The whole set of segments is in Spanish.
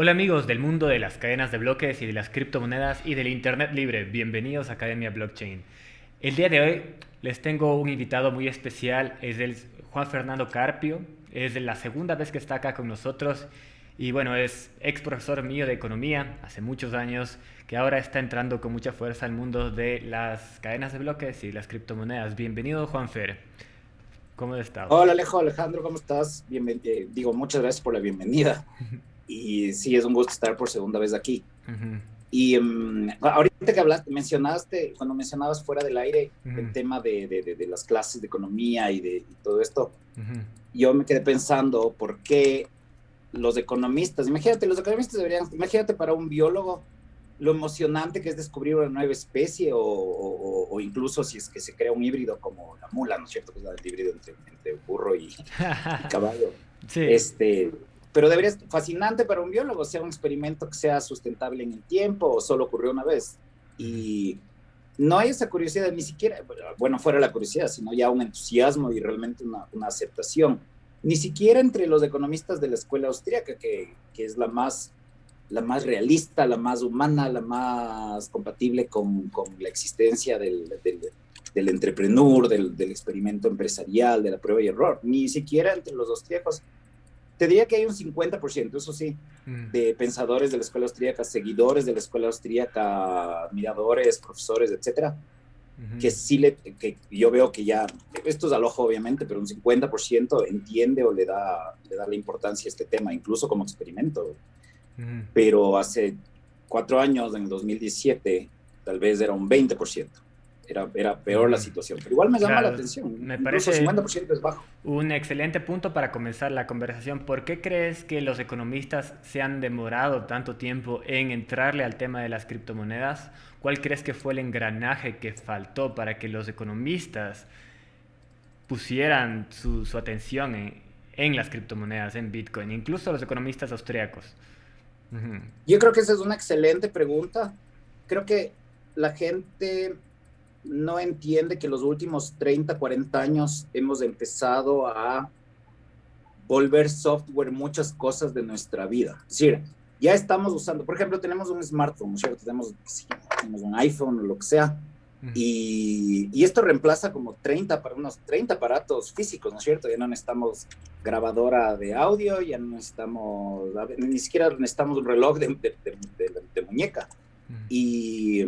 Hola amigos del mundo de las cadenas de bloques y de las criptomonedas y del Internet libre, bienvenidos a Academia Blockchain. El día de hoy les tengo un invitado muy especial, es el Juan Fernando Carpio, es la segunda vez que está acá con nosotros y bueno, es ex profesor mío de economía hace muchos años, que ahora está entrando con mucha fuerza al mundo de las cadenas de bloques y las criptomonedas. Bienvenido Juan Fer, ¿cómo has estado? Hola Alejo, Alejandro, ¿cómo estás? Muchas gracias por la bienvenida. Y sí, es un gusto estar por segunda vez aquí. Ujú, Y ahorita que mencionaste, cuando mencionabas fuera del aire ujú, el tema de las clases de economía y todo esto, ujú. yo me quedé pensando por qué los economistas, imagínate, imagínate para un biólogo lo emocionante que es descubrir una nueva especie o incluso si es que se crea un híbrido como la mula, ¿no es cierto? Que es el híbrido entre burro y caballo. Sí. Este, pero debería ser fascinante para un biólogo, sea un experimento que sea sustentable en el tiempo o solo ocurrió una vez. Ujú. Y no hay esa curiosidad, ni siquiera, bueno, fuera la curiosidad, sino ya un entusiasmo y realmente una aceptación. Ni siquiera entre los economistas de la escuela austríaca, que es la más realista, la más humana, la más compatible con la existencia del entrepreneur, del experimento empresarial, de la prueba y error. Ni siquiera entre los austríacos. Te diría que hay un 50%, eso sí, Mm. de pensadores de la escuela austríaca, seguidores de la escuela austríaca, admiradores, profesores, etcétera, Ujú, que yo veo que ya, esto es al ojo obviamente, pero un 50% entiende o le da la importancia a este tema, incluso como experimento. ujú. Pero hace 4 años, en el 2017, tal vez era un 20%. Era peor la Ujú. situación, pero igual me llama la Claro, atención, me incluso parece 50% es bajo. un excelente punto para comenzar la conversación. ¿Por qué crees que los economistas se han demorado tanto tiempo en entrarle al tema de las criptomonedas? ¿Cuál crees que fue el engranaje que faltó para que los economistas pusieran su atención en las criptomonedas, en Bitcoin, incluso los economistas austriacos? Ujú. Yo creo que esa es una excelente pregunta. Creo que la gente no entiende que los últimos 30, 40 años hemos empezado a volver software muchas cosas de nuestra vida. Es decir, ya estamos usando, por ejemplo, tenemos un smartphone, ¿no es cierto? Sí, tenemos un iPhone o lo que sea, Mm. y esto reemplaza como unos 30 aparatos físicos, ¿no es cierto? Ya no necesitamos grabadora de audio, ya no necesitamos, ni siquiera necesitamos un reloj de muñeca. Y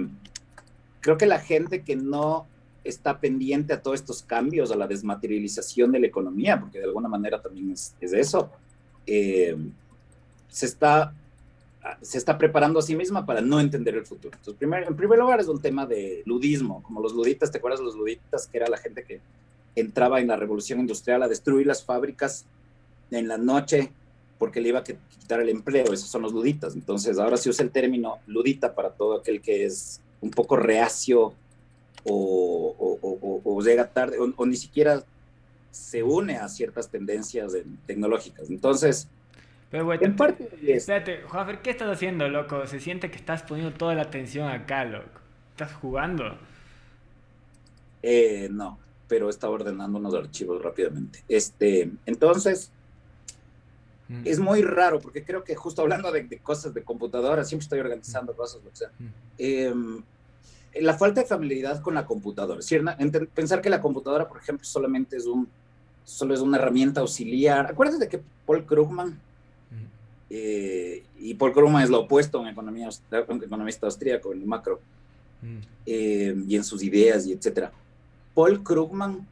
creo que la gente que no está pendiente a todos estos cambios, a la desmaterialización de la economía, porque de alguna manera también es eso, eh, se, está, se está preparando a sí misma para no entender el futuro. Entonces, en primer lugar es un tema de ludismo, como los luditas, ¿te acuerdas de los luditas? Que era la gente que entraba en la revolución industrial a destruir las fábricas en la noche porque le iba a quitar el empleo, esos son los luditas. Entonces, ahora se usa el término ludita para todo aquel que es un poco reacio o llega tarde o ni siquiera se une a ciertas tendencias tecnológicas. Entonces, Pero güey, en parte de esto, espérate, Juanfer, ¿qué estás haciendo, loco? Se siente que estás poniendo toda la atención acá, loco. ¿Estás jugando? no, pero estaba ordenando unos archivos rápidamente. Entonces, Mm, es muy raro porque creo que justo hablando de cosas de computadora, siempre estoy mm, organizando cosas, lo que sea. mm, Eh, la falta de familiaridad con la computadora. ¿Sí? Pensar que la computadora, por ejemplo, solo es una herramienta auxiliar. Acuérdate de que Paul Krugman, mm, y Paul Krugman es lo opuesto a un economista austríaco en el macro, mm, y en sus ideas y etcétera. Paul Krugman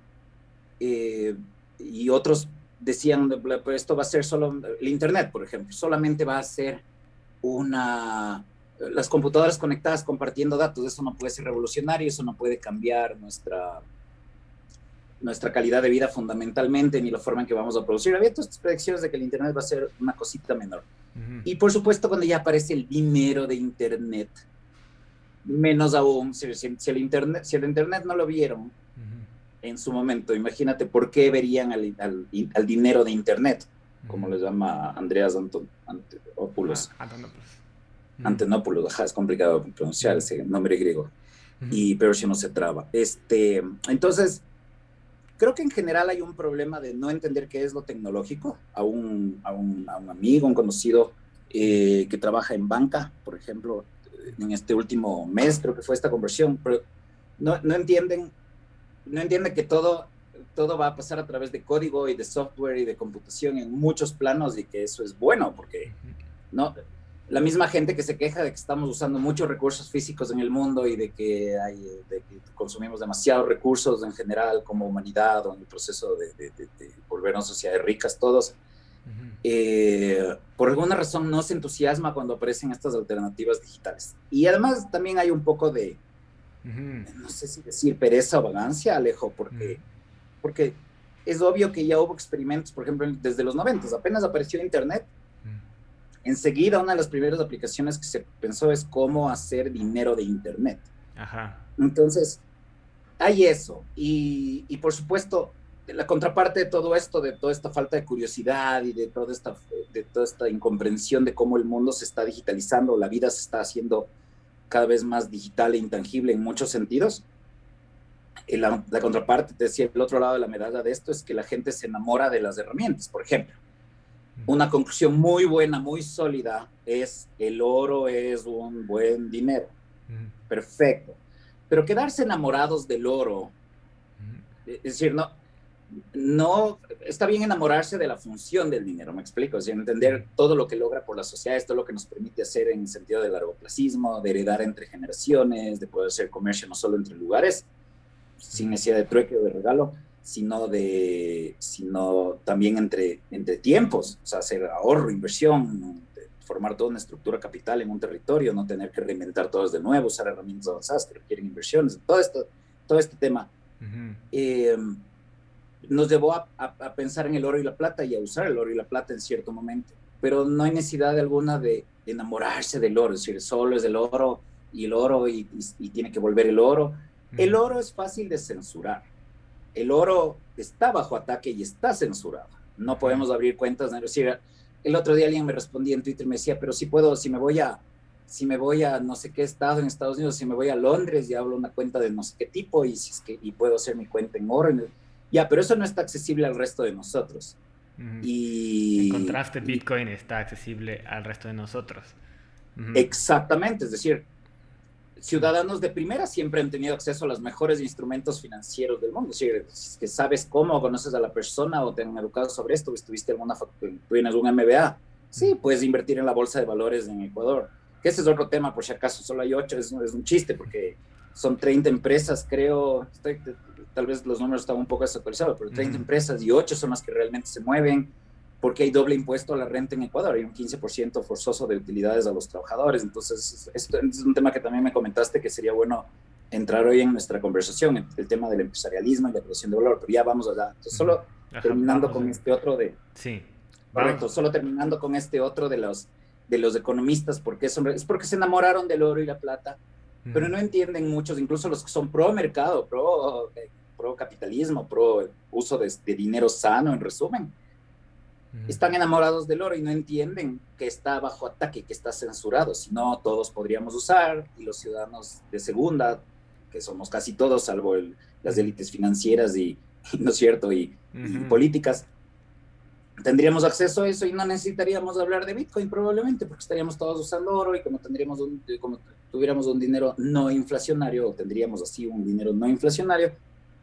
eh, y otros decían, pues esto va a ser solo el Internet, por ejemplo, solamente va a ser las computadoras conectadas compartiendo datos, eso no puede ser revolucionario, eso no puede cambiar nuestra calidad de vida fundamentalmente, ni la forma en que vamos a producir. Había todas estas predicciones de que el Internet va a ser una cosita menor. mm. Y por supuesto, cuando ya aparece el dinero de Internet, menos aún, si el Internet no lo vieron en su momento, imagínate por qué verían al dinero de Internet, como le llama Andreas Ah, Antonopoulos. Antonopoulos. Mm, Antenópolis, ajá, es complicado pronunciar mm, ese nombre griego, mm, pero si no se traba. Entonces, creo que en general hay un problema de no entender qué es lo tecnológico. A un amigo, un conocido, que trabaja en banca, por ejemplo, en este último mes creo que fue esta conversión, pero no entienden, no entienden que todo va a pasar a través de código y de software y de computación en muchos planos y que eso es bueno porque no, la misma gente que se queja de que estamos usando muchos recursos físicos en el mundo y de que consumimos demasiados recursos en general como humanidad o en el proceso de volvernos sociedades ricas todos, por alguna razón no se entusiasma cuando aparecen estas alternativas digitales. Y además también hay un poco de, no sé si decir pereza o vagancia, Alejo, porque es obvio que ya hubo experimentos, por ejemplo, desde los 90, apenas apareció Internet. Enseguida, una de las primeras aplicaciones que se pensó es cómo hacer dinero de Internet. Ajá. Entonces, hay eso. Y por supuesto, la contraparte de todo esto, de toda esta falta de curiosidad y de toda esta incomprensión de cómo el mundo se está digitalizando, la vida se está haciendo cada vez más digital e intangible en muchos sentidos. La contraparte, te decía, el otro lado de la medalla de esto es que la gente se enamora de las herramientas. Por ejemplo, una conclusión muy buena, muy sólida, es el oro es un buen dinero. Perfecto. Pero quedarse enamorados del oro, es decir, no, está bien enamorarse de la función del dinero, me explico, es decir, entender todo lo que logra por la sociedad, esto es lo que nos permite hacer en el sentido del largoplacismo, de heredar entre generaciones, de poder hacer comercio no solo entre lugares, sin necesidad de trueque o de regalo, sino también entre tiempos, o sea, hacer ahorro, inversión, formar toda una estructura capital en un territorio, no tener que reinventar todo de nuevo, usar herramientas avanzadas que requieren inversiones, todo este tema. Nos llevó a pensar en el oro y la plata y a usar el oro y la plata en cierto momento, pero no hay necesidad alguna de enamorarse del oro, es decir, solo es el oro y el oro y tiene que volver el oro. El oro es fácil de censurar. El oro está bajo ataque y está censurado. No podemos abrir cuentas. Es decir, el otro día alguien me respondía en Twitter y me decía, pero si puedo, si me voy a no sé qué estado en Estados Unidos, si me voy a Londres y hablo una cuenta de no sé qué tipo y puedo hacer mi cuenta en oro. Ya, pero eso no está accesible al resto de nosotros. En contraste, Bitcoin está accesible al resto de nosotros. Exactamente, es decir, ciudadanos de primera siempre han tenido acceso a los mejores instrumentos financieros del mundo. Si es que sabes cómo, conoces a la persona o te han educado sobre esto, estuviste tienes un MBA, sí, puedes invertir en la bolsa de valores en Ecuador. Que ese es otro tema, por si acaso, solo hay 8, es un chiste, porque son 30 empresas, creo, tal vez los números están un poco desactualizados, pero 30 empresas y 8 son las que realmente se mueven, porque hay doble impuesto a la renta en Ecuador, hay un 15% forzoso de utilidades a los trabajadores. Entonces, esto es un tema que también me comentaste que sería bueno entrar hoy en nuestra conversación, el tema del empresarialismo y la creación de valor, pero ya vamos allá. Entonces, solo terminando con este otro de... Sí. Correcto, solo terminando con este otro de los economistas, es porque se enamoraron del oro y la plata, pero no entienden muchos, incluso los que son pro mercado, pro capitalismo, pro uso de dinero sano, en resumen. Están enamorados del oro y no entienden que está bajo ataque, que está censurado. Si no, todos podríamos usar, y los ciudadanos de segunda, que somos casi todos, salvo las élites financieras ¿no es cierto? Y políticas, tendríamos acceso a eso y no necesitaríamos hablar de Bitcoin probablemente, porque estaríamos todos usando oro y como tuviéramos un dinero no inflacionario, o tendríamos así un dinero no inflacionario,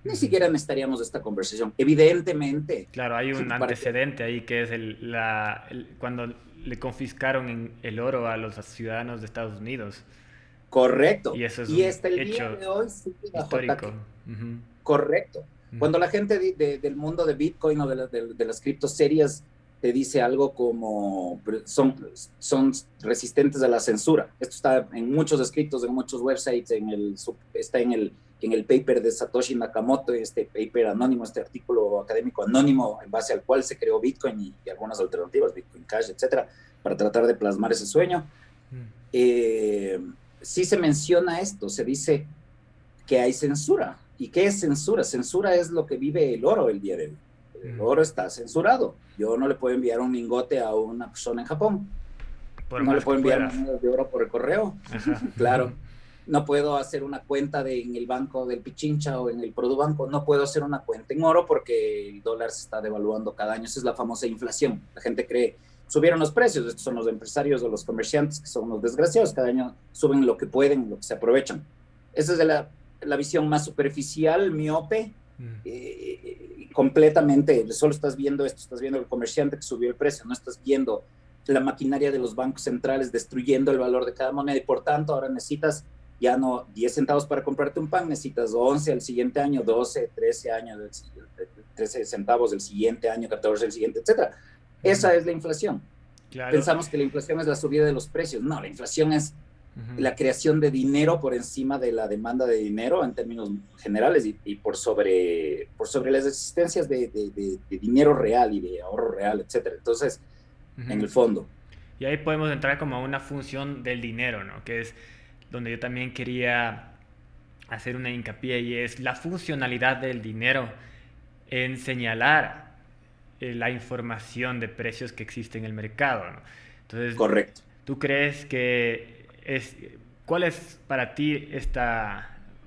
ni siquiera necesitaríamos esta conversación. Evidentemente. Claro, hay un antecedente ahí que es cuando le confiscaron el oro a los ciudadanos de Estados Unidos. Correcto. Y eso es y hasta el día de hoy sigue bajo ataque. Correcto. Cuando la gente del mundo de Bitcoin o de las criptos serias te dice algo como son resistentes a la censura. Esto está en muchos escritos, en muchos websites, está en el paper de Satoshi Nakamoto, este paper anónimo, este artículo académico anónimo en base al cual se creó Bitcoin y algunas alternativas, Bitcoin Cash, etcétera, para tratar de plasmar ese sueño. Sí se menciona esto, se dice que hay censura. ¿Y qué es censura? Censura es lo que vive el oro el día de hoy. El oro está censurado. Yo no le puedo enviar un lingote a una persona en Japón. No le puedo enviar monedas de oro por el correo. Claro. No puedo hacer una cuenta en el banco del Pichincha o en el Produbanco. No puedo hacer una cuenta en oro porque el dólar se está devaluando cada año. Esa es la famosa inflación. La gente cree subieron los precios. Estos son los empresarios o los comerciantes que son los desgraciados. Cada año suben lo que pueden, lo que se aprovechan. Esa es la visión más superficial, miope, completamente. Solo estás viendo esto, estás viendo el comerciante que subió el precio, no estás viendo la maquinaria de los bancos centrales destruyendo el valor de cada moneda y por tanto ahora necesitas ya no 10 centavos para comprarte un pan, necesitas 11 al siguiente año, 12, 13 años, 13 centavos el siguiente año, 14 el siguiente, etcétera. Esa es la inflación. Claro. Pensamos que la inflación es la subida de los precios. No, la inflación es la creación de dinero por encima de la demanda de dinero en términos generales y por sobre las existencias de dinero real y de ahorro real, etcétera. Entonces, en el fondo. Y ahí podemos entrar como a una función del dinero, ¿no? Que es donde yo también quería hacer una hincapié y es la funcionalidad del dinero en señalar la información de precios que existe en el mercado, ¿no? Entonces, correcto. ¿Tú crees que cuál es para ti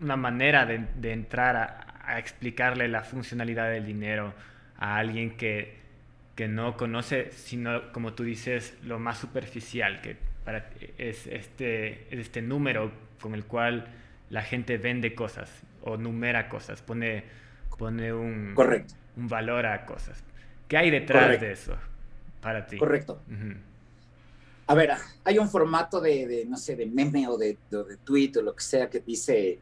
una manera de entrar a explicarle la funcionalidad del dinero a alguien que no conoce, sino, como tú dices, lo más superficial, que es este número con el cual la gente vende cosas o numera cosas, pone un valor a cosas? ¿Qué hay detrás de eso para ti? Correcto. A ver, hay un formato no sé, de meme o de tweet o lo que sea que dice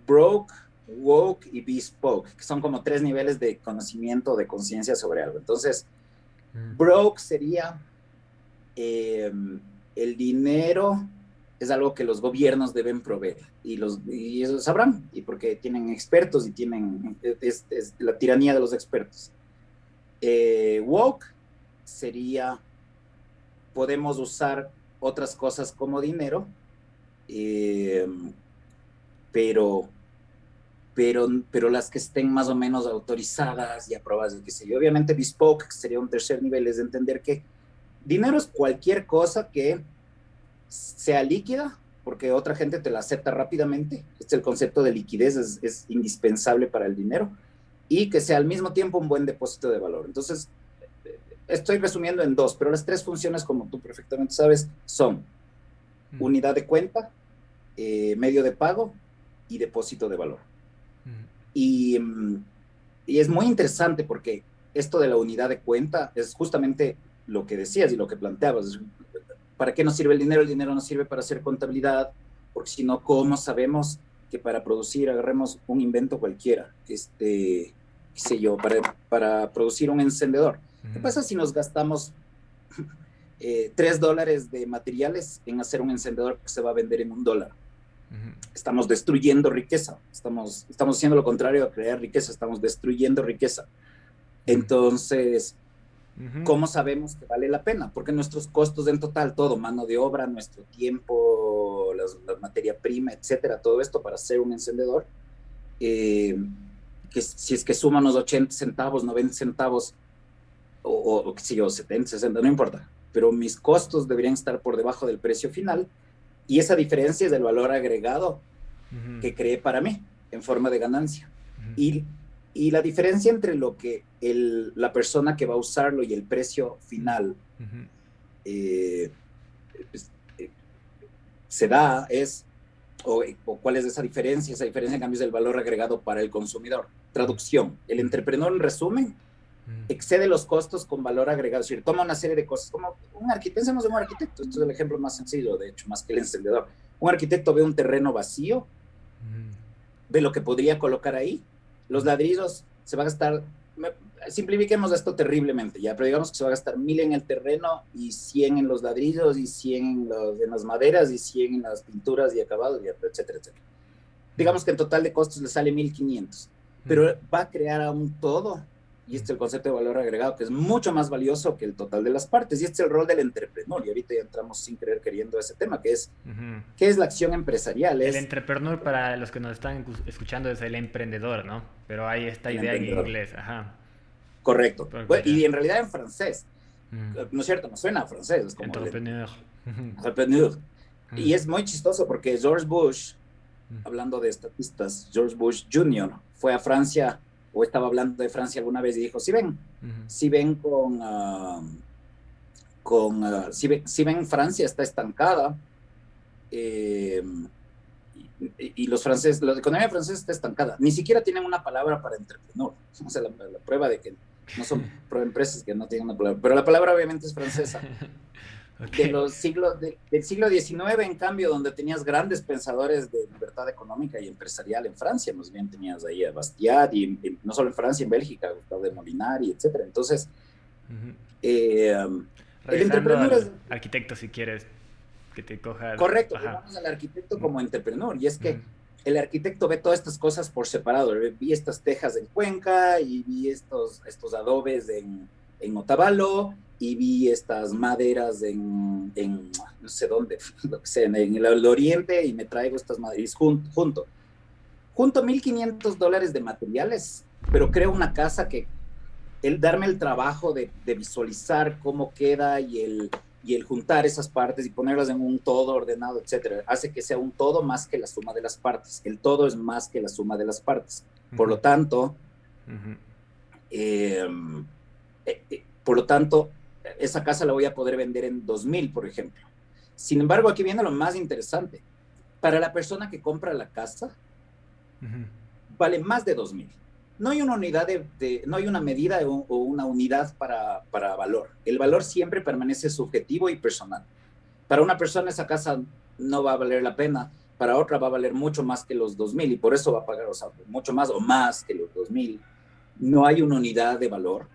broke, woke y bespoke, que son como 3 niveles de conocimiento, de conciencia sobre algo. Entonces, broke sería el dinero es algo que los gobiernos deben proveer y ellos sabrán, y porque tienen expertos y es la tiranía de los expertos. Woke sería podemos usar otras cosas como dinero, pero las que estén más o menos autorizadas y aprobadas, qué sé yo. Obviamente bespoke, que sería un tercer nivel, es de entender que dinero es cualquier cosa que sea líquida, porque otra gente te la acepta rápidamente. Este es el concepto de liquidez, es indispensable para el dinero, y que sea al mismo tiempo un buen depósito de valor. Entonces, estoy resumiendo en 2, pero las 3 funciones, como tú perfectamente sabes, son unidad de cuenta, medio de pago y depósito de valor. Y es muy interesante porque esto de la unidad de cuenta es justamente lo que decías y lo que planteabas. ¿Para qué nos sirve el dinero? El dinero nos sirve para hacer contabilidad, porque si no, ¿cómo sabemos que para producir, agarremos un invento cualquiera, qué sé yo, para producir un encendedor? ¿Qué pasa si nos gastamos $3 de materiales en hacer un encendedor que se va a vender en $1? Estamos destruyendo riqueza. Estamos haciendo lo contrario a crear riqueza. Estamos destruyendo riqueza. Entonces, ¿cómo sabemos que vale la pena? Porque nuestros costos en total, todo, mano de obra, nuestro tiempo, la materia prima, etcétera, todo esto para hacer un encendedor, que si es que suman unos 80 centavos, 90 centavos, o qué sé yo, 70, 60, no importa, pero mis costos deberían estar por debajo del precio final, y esa diferencia es del valor agregado que creé para mí en forma de ganancia. Y la diferencia entre lo que la persona que va a usarlo y el precio final se da o cuál es esa diferencia. Esa diferencia, en cambio, es el valor agregado para el consumidor. Traducción: el entrepreneur, en resumen, excede los costos con valor agregado. Es decir, toma una serie de cosas, como un arquitecto. Pensemos en un arquitecto. Esto es el ejemplo más sencillo, de hecho, más que el encendedor. Un arquitecto ve un terreno vacío, ve lo que podría colocar ahí. Los ladrillos se va a gastar, simplifiquemos esto terriblemente, ya, pero digamos que se va a gastar 1,000 en el terreno y 100 en los ladrillos y 100 en las maderas y 100 en las pinturas y acabados, etcétera, etcétera. Digamos que en total de costos le sale 1,500, pero va a crear a un todo. Y este es el concepto de valor agregado, que es mucho más valioso que el total de las partes. Y este es el rol del entrepreneur. Y ahorita ya entramos sin querer queriendo a ese tema, que es, ¿qué es la acción empresarial? El entrepreneur, para los que nos están escuchando, es el emprendedor, ¿no? Pero hay esta idea en inglés. Ajá. Correcto. Bueno, y en realidad en francés. ¿No es cierto? No suena a francés. Es como entrepreneur. Entrepreneur. Y es muy chistoso porque George Bush, hablando de estatistas, George Bush Jr. fue a Francia, o estaba hablando de Francia alguna vez, y dijo, si ven con si ven, Francia está estancada, eh, y los franceses, la economía francesa está estancada. Ni siquiera tienen una palabra para entrepreneur. O sea, la prueba de que no son empresas que no tienen una palabra. Pero la palabra obviamente es francesa. Okay. Del siglo XIX, en cambio, donde tenías grandes pensadores de libertad económica y empresarial en Francia, más bien tenías ahí a Bastiat, y no solo en Francia, en Bélgica, Gustave de Molinari, etc. Entonces, el Regresando entrepreneur es al arquitecto, si quieres que te coja. correcto, Ajá. vamos al arquitecto como entrepreneur, y es que Ujú. el arquitecto ve todas estas cosas por separado. Vi estas tejas en Cuenca y vi estos adobes en Otavalo y vi estas maderas en no sé dónde, lo que sea, en el oriente, y me traigo estas maderas junto $1,500 de materiales, pero creo una casa que darme el trabajo de visualizar cómo queda y el juntar esas partes y ponerlas en un todo ordenado, etcétera, hace que sea un todo más que la suma de las partes. El todo es más que la suma de las partes. Por lo tanto, Ujú. eh, por lo tanto, esa casa la voy a poder vender en 2,000, por ejemplo. Sin embargo, aquí viene lo más interesante. Para la persona que compra la casa, Ujú. vale más de 2,000. No hay una unidad no hay una medida o una unidad para valor. El valor siempre permanece subjetivo y personal. Para una persona esa casa no va a valer la pena, para otra va a valer mucho más que los 2,000, y por eso va a pagar, o sea, mucho más o más que los 2,000. No hay una unidad de valor,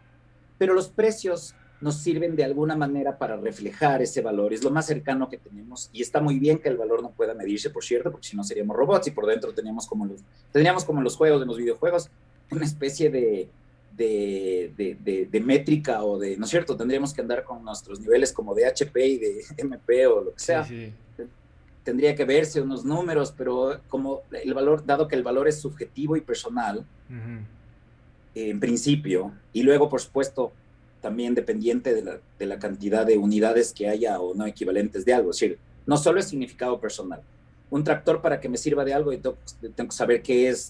pero los precios nos sirven de alguna manera para reflejar ese valor. Es lo más cercano que tenemos, y está muy bien que el valor no pueda medirse, por cierto, porque si no seríamos robots, y por dentro tendríamos como los juegos, de los videojuegos, una especie de métrica, o de, ¿no es cierto? Tendríamos que andar con nuestros niveles como de HP y de MP o lo que Sí, sea. sí. Tendría que verse unos números, pero como el valor, dado que el valor es subjetivo y personal, Ujú. en principio, y luego, por supuesto, también dependiente de la cantidad de unidades que haya o no equivalentes de algo. Es decir, no solo es significado personal. Un tractor, para que me sirva de algo, y tengo que saber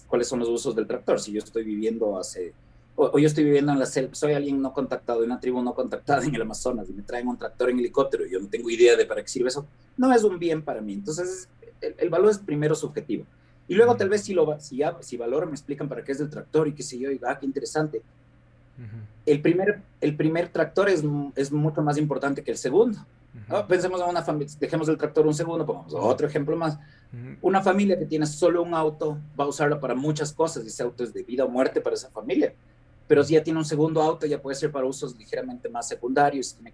cuáles son los usos del tractor. Si yo estoy viviendo o yo estoy viviendo en la selva, soy alguien no contactado, en una tribu no contactada en el Amazonas, y me traen un tractor en helicóptero y yo no tengo idea de para qué sirve eso, no es un bien para mí. Entonces, el valor es primero subjetivo. Y luego tal vez si valoro, me explican para qué es el tractor y qué sé yo, y qué interesante. Ujú. El primer tractor es mucho más importante que el segundo. Ujú. Pensemos en una familia, dejemos el tractor un segundo, pongamos Ujú. otro ejemplo más. Ujú. Una familia que tiene solo un auto va a usarlo para muchas cosas, y ese auto es de vida o muerte para esa familia. Pero si ya tiene un segundo auto, ya puede ser para usos ligeramente más secundarios. Si tiene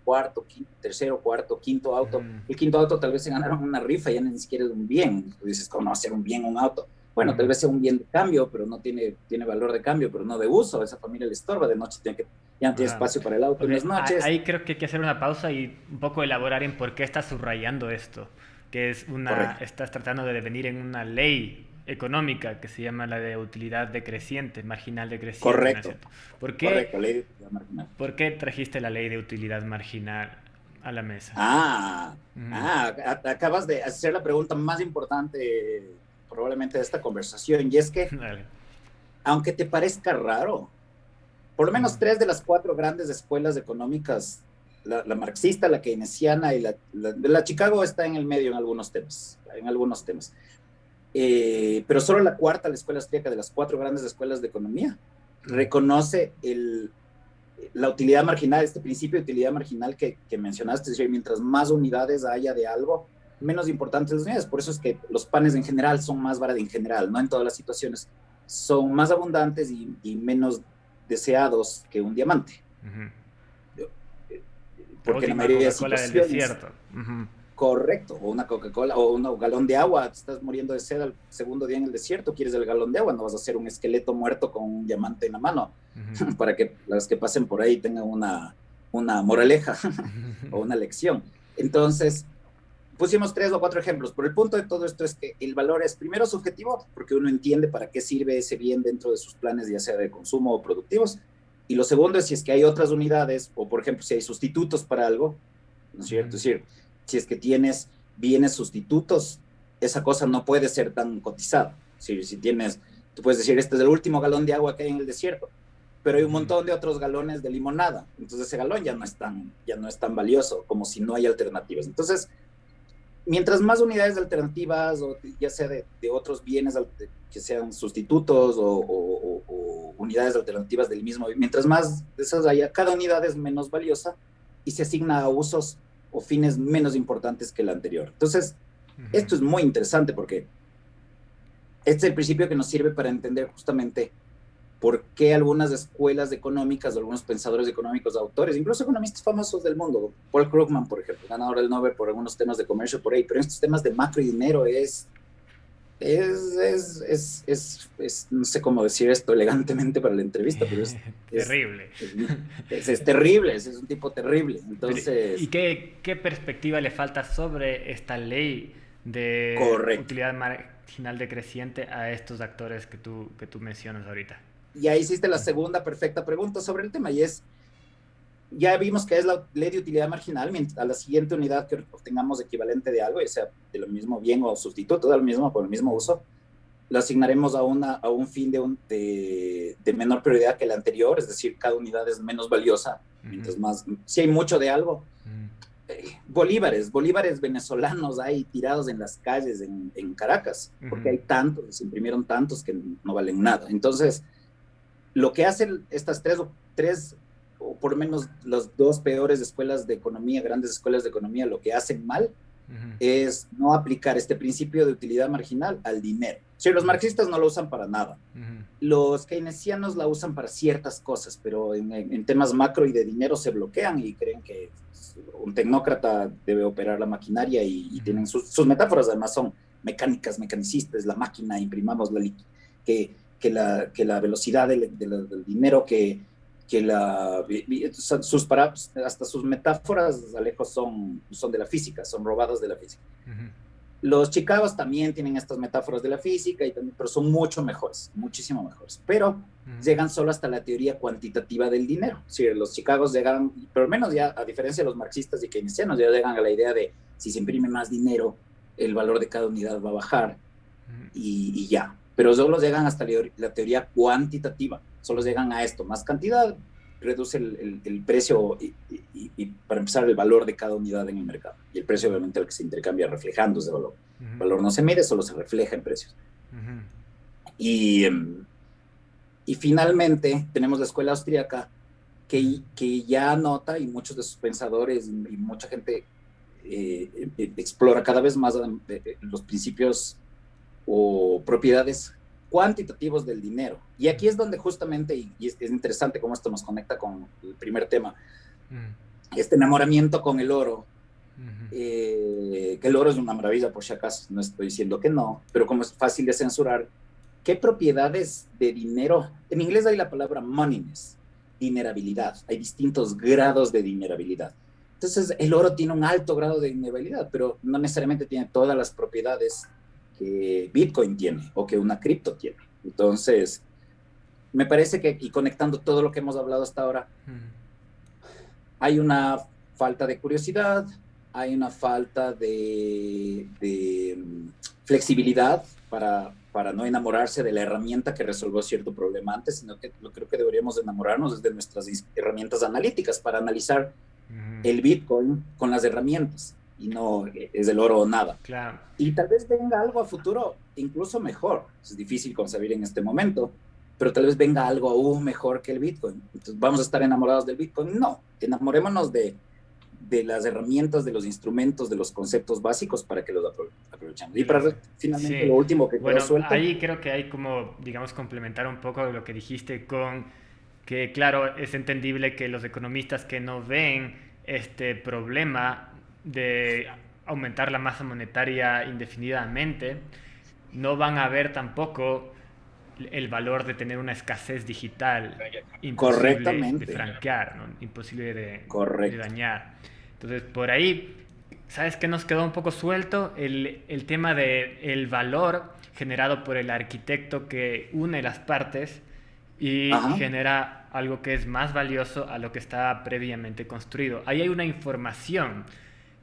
tercero, cuarto, quinto auto. Ujú. El quinto auto tal vez se ganaron una rifa, ya ni siquiera es un bien. Tú dices, ¿cómo va a ser un bien un auto? Bueno, tal Ujú. vez sea un bien de cambio, pero no tiene valor de cambio, pero no de uso. A esa familia le estorba de noche, ya no tiene Ajá. espacio para el auto Ok, en las noches. ahí creo que hay que hacer una pausa y un poco elaborar en por qué estás subrayando esto, que Correcto, estás tratando de devenir en una ley económica que se llama la de utilidad decreciente, marginal decreciente, ¿no es correcto, cierto? correcto, ley de utilidad marginal. ¿Por qué trajiste la ley de utilidad marginal a la mesa? Ah, Ujú. ah, acabas de hacer la pregunta más importante probablemente de esta conversación, y es que, Dale. aunque te parezca raro, por lo Ujú. menos tres de las cuatro grandes escuelas económicas, la marxista, la keynesiana y la Chicago, está en el medio en algunos temas. Pero solo la cuarta, la escuela austríaca, de las cuatro grandes escuelas de economía, Ujú. reconoce la utilidad marginal, este principio de utilidad marginal que mencionaste. Es decir, mientras más unidades haya de algo, menos importantes las unidades. Por eso es que los panes en general son más baratos, en general, no en todas las situaciones, son más abundantes y menos deseados que un diamante. Ujú. La Porque en la última mayoría de Coca-Cola del situaciones, desierto. Ujú. correcto, o una Coca-Cola o un galón de agua, te estás muriendo de sed al segundo día en el desierto, quieres el galón de agua, no vas a hacer un esqueleto muerto con un diamante en la mano, Ujú. para que las que pasen por ahí tengan una moraleja o una lección. Entonces, pusimos 3 o 4 ejemplos, pero el punto de todo esto es que el valor es primero subjetivo, porque uno entiende para qué sirve ese bien dentro de sus planes, ya sea de consumo o productivos. Y lo segundo es si es que hay otras unidades, o por ejemplo, si hay sustitutos para algo, ¿no es cierto? Es decir, si es que tienes bienes sustitutos, esa cosa no puede ser tan cotizada. Si tú puedes decir, este es el último galón de agua que hay en el desierto. pero hay un montón de otros galones de limonada. Entonces ese galón ya no es tan valioso como si no hay alternativas. Entonces, mientras más unidades alternativas, o ya sea de otros bienes que sean sustitutos o unidades alternativas del mismo, mientras más de esas haya, cada unidad es menos valiosa y se asigna a usos o fines menos importantes que la anterior. Entonces, esto es muy interesante porque este es el principio que nos sirve para entender justamente por qué algunas escuelas económicas, algunos pensadores económicos, autores, incluso economistas famosos del mundo, Paul Krugman, por ejemplo, ganador del Nobel por algunos temas de comercio por ahí, pero en estos temas de macro y dinero no sé cómo decir esto elegantemente para la entrevista, pero terrible. Es terrible, es un tipo terrible. ¿Y Entonces, qué perspectiva le falta sobre esta ley de correcto. utilidad marginal decreciente a estos actores que tú mencionas ahorita? Y ahí hiciste la segunda perfecta pregunta sobre el tema, y es, ya vimos que es la ley de utilidad marginal, a la siguiente unidad que obtengamos equivalente de algo, ya sea de lo mismo bien o sustituto del mismo por el mismo uso, lo asignaremos a un fin de menor prioridad que el anterior, es decir, cada unidad es menos valiosa, mientras más, si hay mucho de algo. Bolívares venezolanos hay tirados en las calles en Caracas, porque hay tantos, se imprimieron tantos que no valen nada. Entonces, lo que hacen estas tres, o por lo menos las dos peores escuelas de economía, grandes escuelas de economía, lo que hacen mal es no aplicar este principio de utilidad marginal al dinero. Sí, los marxistas no lo usan para nada. Los keynesianos la usan para ciertas cosas, pero en temas macro y de dinero se bloquean y creen que un tecnócrata debe operar la maquinaria y tienen sus metáforas, además son mecánicas, mecanicistas, la máquina, imprimamos que la velocidad del dinero, hasta sus metáforas, Alejo, son de la física, son robadas de la física. Los chicagos también tienen estas metáforas de la física, pero son mucho mejores, muchísimo mejores. Pero llegan solo hasta la teoría cuantitativa del dinero. Sí, los chicagos llegan, por lo menos ya, a diferencia de los marxistas y keynesianos, ya llegan a la idea de si se imprime más dinero, el valor de cada unidad va a bajar y ya. Pero solo llegan hasta la teoría cuantitativa, solo llegan a esto, más cantidad reduce el precio y para empezar el valor de cada unidad en el mercado. Y el precio obviamente al que se intercambia reflejando ese valor. El valor no se mide, solo se refleja en precios. Y finalmente tenemos la escuela austríaca que ya nota, y muchos de sus pensadores y mucha gente explora cada vez más los principios o propiedades cuantitativos del dinero. Y aquí es donde justamente, y es interesante cómo esto nos conecta con el primer tema, este enamoramiento con el oro, que el oro es una maravilla por si acaso, no estoy diciendo que no, pero como es fácil de censurar, ¿qué propiedades de dinero? En inglés hay la palabra moneyness, dinerabilidad, hay distintos grados de dinerabilidad. Entonces el oro tiene un alto grado de dinerabilidad, pero no necesariamente tiene todas las propiedades que Bitcoin tiene o que una cripto tiene. Entonces, me parece que, y conectando todo lo que hemos hablado hasta ahora, hay una falta de curiosidad, hay una falta de flexibilidad para no enamorarse de la herramienta que resolvió cierto problema antes, sino que creo que deberíamos enamorarnos de nuestras herramientas analíticas para analizar el Bitcoin con las herramientas. Y no es el oro o nada. Claro. Y tal vez venga algo a futuro incluso mejor. Es difícil concebir en este momento, pero tal vez venga algo aún mejor que el Bitcoin. Entonces, ¿vamos a estar enamorados del Bitcoin? No. Enamorémonos de las herramientas, de los instrumentos, de los conceptos básicos para que los aprovechemos. Y para finalmente lo último que quedó suelto. Ahí creo que hay como, digamos, complementar un poco lo que dijiste con que, claro, es entendible que los economistas que no ven este problema de aumentar la masa monetaria indefinidamente, no van a ver tampoco el valor de tener una escasez digital imposible de franquear, ¿no? Imposible de dañar. Entonces, por ahí, ¿sabes qué nos quedó un poco suelto? El tema del valor generado por el arquitecto que une las partes y genera algo que es más valioso a lo que está previamente construido. Ahí hay una información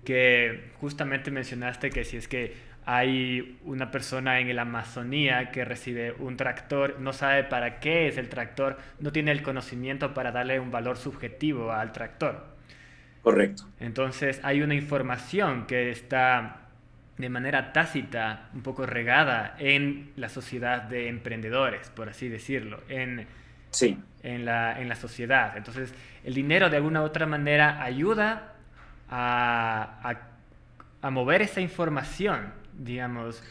que justamente mencionaste que si es que hay una persona en la Amazonía que recibe un tractor, no sabe para qué es el tractor, no tiene el conocimiento para darle un valor subjetivo al tractor. Correcto. Entonces hay una información que está de manera tácita, un poco regada en la sociedad de emprendedores, por así decirlo, Sí. en la sociedad. Entonces el dinero de alguna u otra manera ayuda a mover esa información, digamos.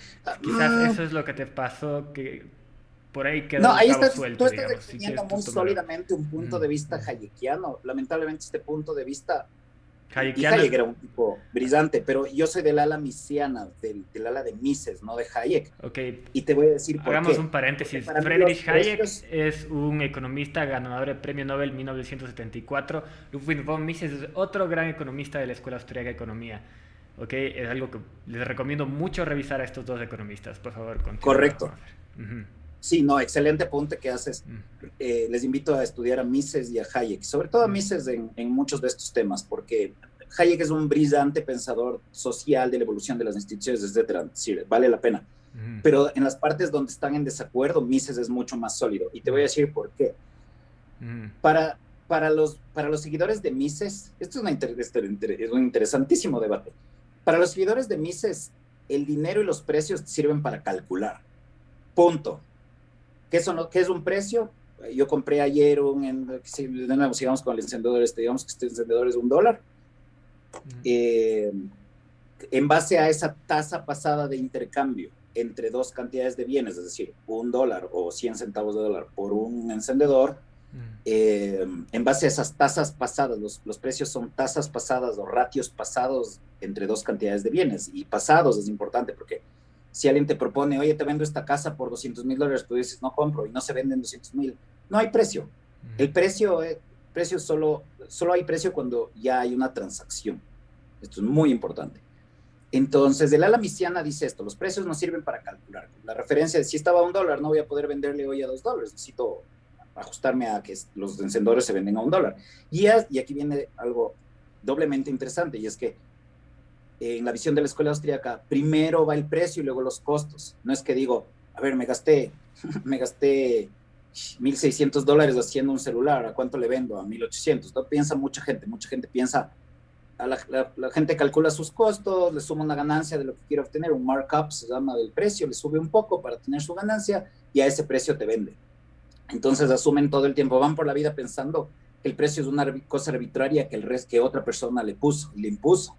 Quizás Mm, eso es lo que te pasó, que por ahí quedó no, un ahí cabo estás, tú suelto, estás digamos. Si definiendo quieres tú muy tómalo. sólidamente un punto de vista hayekiano. Lamentablemente este punto de vista, y Hayekiano es. Hayek era un tipo brillante, pero yo soy del ala misiana, del ala de Mises, no de Hayek. Ok, Y te voy a decir por hagamos un qué. Porque paréntesis. para mí los Friedrich Hayek precios, es un economista ganador del Premio Nobel 1974. Ludwig von Mises es otro gran economista de la Escuela Austríaca de Economía. Ok, es algo que les recomiendo mucho revisar a estos dos economistas. Por favor, continúa, correcto. Juan. Ujú, Sí, no, excelente punto que haces. ujú, Les invito a estudiar a Mises y a Hayek, sobre todo a ujú, Mises en muchos de estos temas, porque Hayek es un brillante pensador social de la evolución de las instituciones, etcétera. Sí, vale la pena. ujú, Pero en las partes donde están en desacuerdo, Mises es mucho más sólido. Y te voy a decir por qué. ujú, Para, para los seguidores de Mises, esto es un interesantísimo debate. Para los seguidores de Mises, el dinero y los precios sirven para calcular. Punto. ¿Qué es un precio? Yo compré ayer de nuevo, sigamos con el encendedor digamos que este encendedor es $1. ujú, Eh, en base a esa tasa pasada de intercambio entre dos cantidades de bienes, es decir, $1 o 100 centavos de dólar por un encendedor, en base a esas tasas pasadas, los precios son tasas pasadas o ratios pasados entre dos cantidades de bienes. Y pasados es importante porque si alguien te propone, oye, te vendo esta casa por $200,000, tú dices, no compro y no se venden 200,000, no hay precio. El precio solo hay precio cuando ya hay una transacción. Esto es muy importante. Entonces, el ala misiana dice esto, los precios no sirven para calcular. La referencia de si estaba a $1, no voy a poder venderle hoy a $2, necesito ajustarme a que los encendedores se venden a $1. Y aquí viene algo doblemente interesante, y es que en la visión de la escuela austríaca, primero va el precio y luego los costos. No es que digo, a ver, me gasté $1,600 haciendo un celular, ¿a cuánto le vendo? A 1,800. No piensa mucha gente piensa, la gente calcula sus costos, le suma una ganancia de lo que quiere obtener, un markup se llama del precio, le sube un poco para tener su ganancia y a ese precio te vende. Entonces asumen todo el tiempo, van por la vida pensando que el precio es una cosa arbitraria que otra persona le impuso.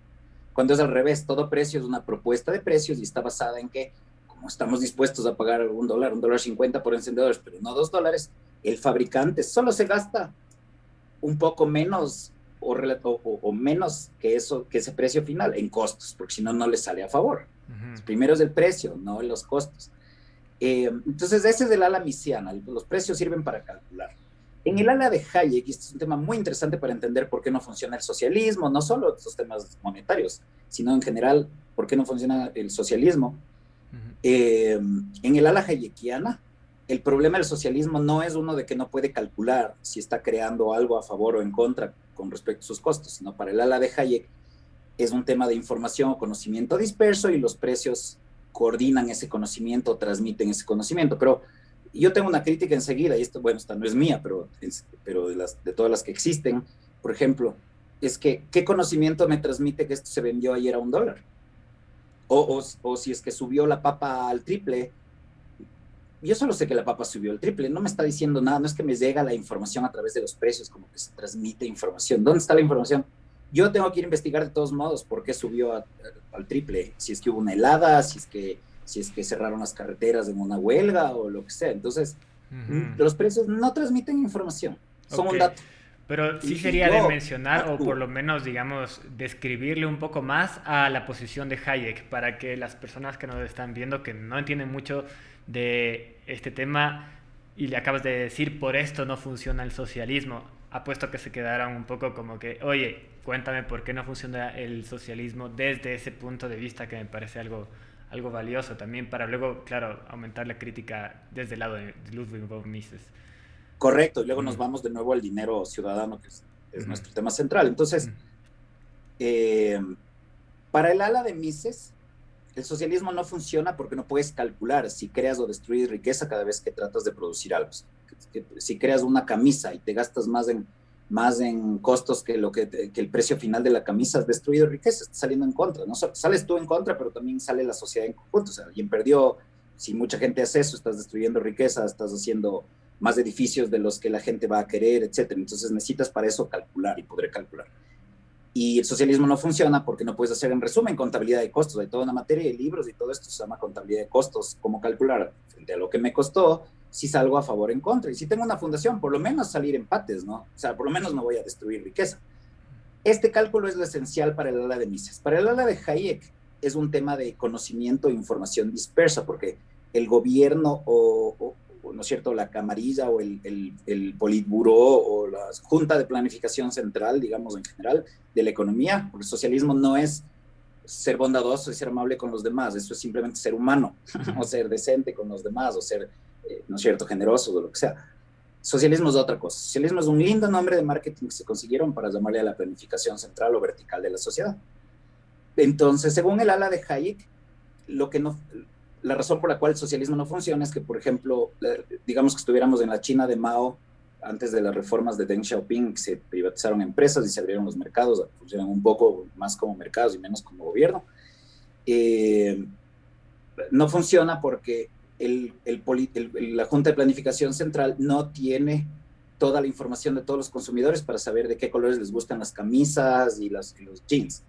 Cuando es al revés, todo precio es una propuesta de precios y está basada en que, como estamos dispuestos a pagar $1.50 por encendedores, pero no $2, el fabricante solo se gasta un poco menos o menos que eso, que ese precio final en costos, porque si no, no le sale a favor. ujú. Primero es el precio, no los costos. Entonces, ese es el ala misiana, los precios sirven para calcular. En el ala de Hayek, y este es un tema muy interesante para entender por qué no funciona el socialismo, no solo estos temas monetarios, sino en general, por qué no funciona el socialismo. En el ala hayekiana, el problema del socialismo no es uno de que no puede calcular si está creando algo a favor o en contra con respecto a sus costos, sino para el ala de Hayek es un tema de información o conocimiento disperso y los precios coordinan ese conocimiento, transmiten ese conocimiento. Pero yo tengo una crítica enseguida, y esto, bueno, esta no es mía, pero de todas las que existen, por ejemplo, es que, ¿qué conocimiento me transmite que esto se vendió ayer a $1? O si es que subió la papa al triple, yo solo sé que la papa subió al triple, no me está diciendo nada, no es que me llega la información a través de los precios, como que se transmite información. ¿Dónde está la información? Yo tengo que ir a investigar de todos modos por qué subió al triple, si es que hubo una helada, si es que cerraron las carreteras en una huelga o lo que sea. Entonces, Ujú. los precios no transmiten información, son Ok, un dato. pero sí Y sería de yo mencionar o por actúo. lo menos, digamos, describirle un poco más a la posición de Hayek para que las personas que nos están viendo, que no entienden mucho de este tema y le acabas de decir, por esto no funciona el socialismo, apuesto que se quedaran un poco como que, oye, cuéntame por qué no funciona el socialismo desde ese punto de vista que me parece algo valioso también para luego, claro, aumentar la crítica desde el lado de Ludwig von Mises. Correcto, y luego Ujú, nos vamos de nuevo al dinero ciudadano, que es ujú, nuestro tema central. ujú, Entonces, eh, Para el ala de Mises, el socialismo no funciona porque no puedes calcular si creas o destruyes riqueza cada vez que tratas de producir algo. Si creas una camisa y te gastas más en costos que el precio final de la camisa, has destruido riqueza, estás saliendo en contra. No sales tú en contra, pero también sale la sociedad en conjunto. O sea, alguien perdió, si mucha gente hace eso, estás destruyendo riqueza, estás haciendo más edificios de los que la gente va a querer, etcétera. Entonces necesitas para eso calcular y poder calcular. Y el socialismo no funciona porque no puedes hacer, en resumen, contabilidad de costos. Hay toda una materia de libros y todo esto se llama contabilidad de costos. Cómo calcular frente a lo que me costó, si salgo a favor o en contra. Y si tengo una fundación, por lo menos salir empates, ¿no? O sea, por lo menos no voy a destruir riqueza. Este cálculo es lo esencial para el ala de Mises. Para el ala de Hayek es un tema de conocimiento e información dispersa, porque el gobierno ¿no es cierto?, la camarilla o el politburó o la junta de planificación central, digamos en general, de la economía, porque el socialismo no es ser bondadoso y ser amable con los demás, eso es simplemente ser humano, o ser decente con los demás, o ser, ¿no es cierto?, generoso o lo que sea. Socialismo es otra cosa. Socialismo es un lindo nombre de marketing que se consiguieron para llamarle a la planificación central o vertical de la sociedad. Entonces, según el ala de Hayek, la razón por la cual el socialismo no funciona es que, por ejemplo, digamos que estuviéramos en la China de Mao antes de las reformas de Deng Xiaoping, que se privatizaron empresas y se abrieron los mercados, funcionan un poco más como mercados y menos como gobierno. No funciona porque la Junta de Planificación Central no tiene toda la información de todos los consumidores para saber de qué colores les gustan las camisas y los jeans.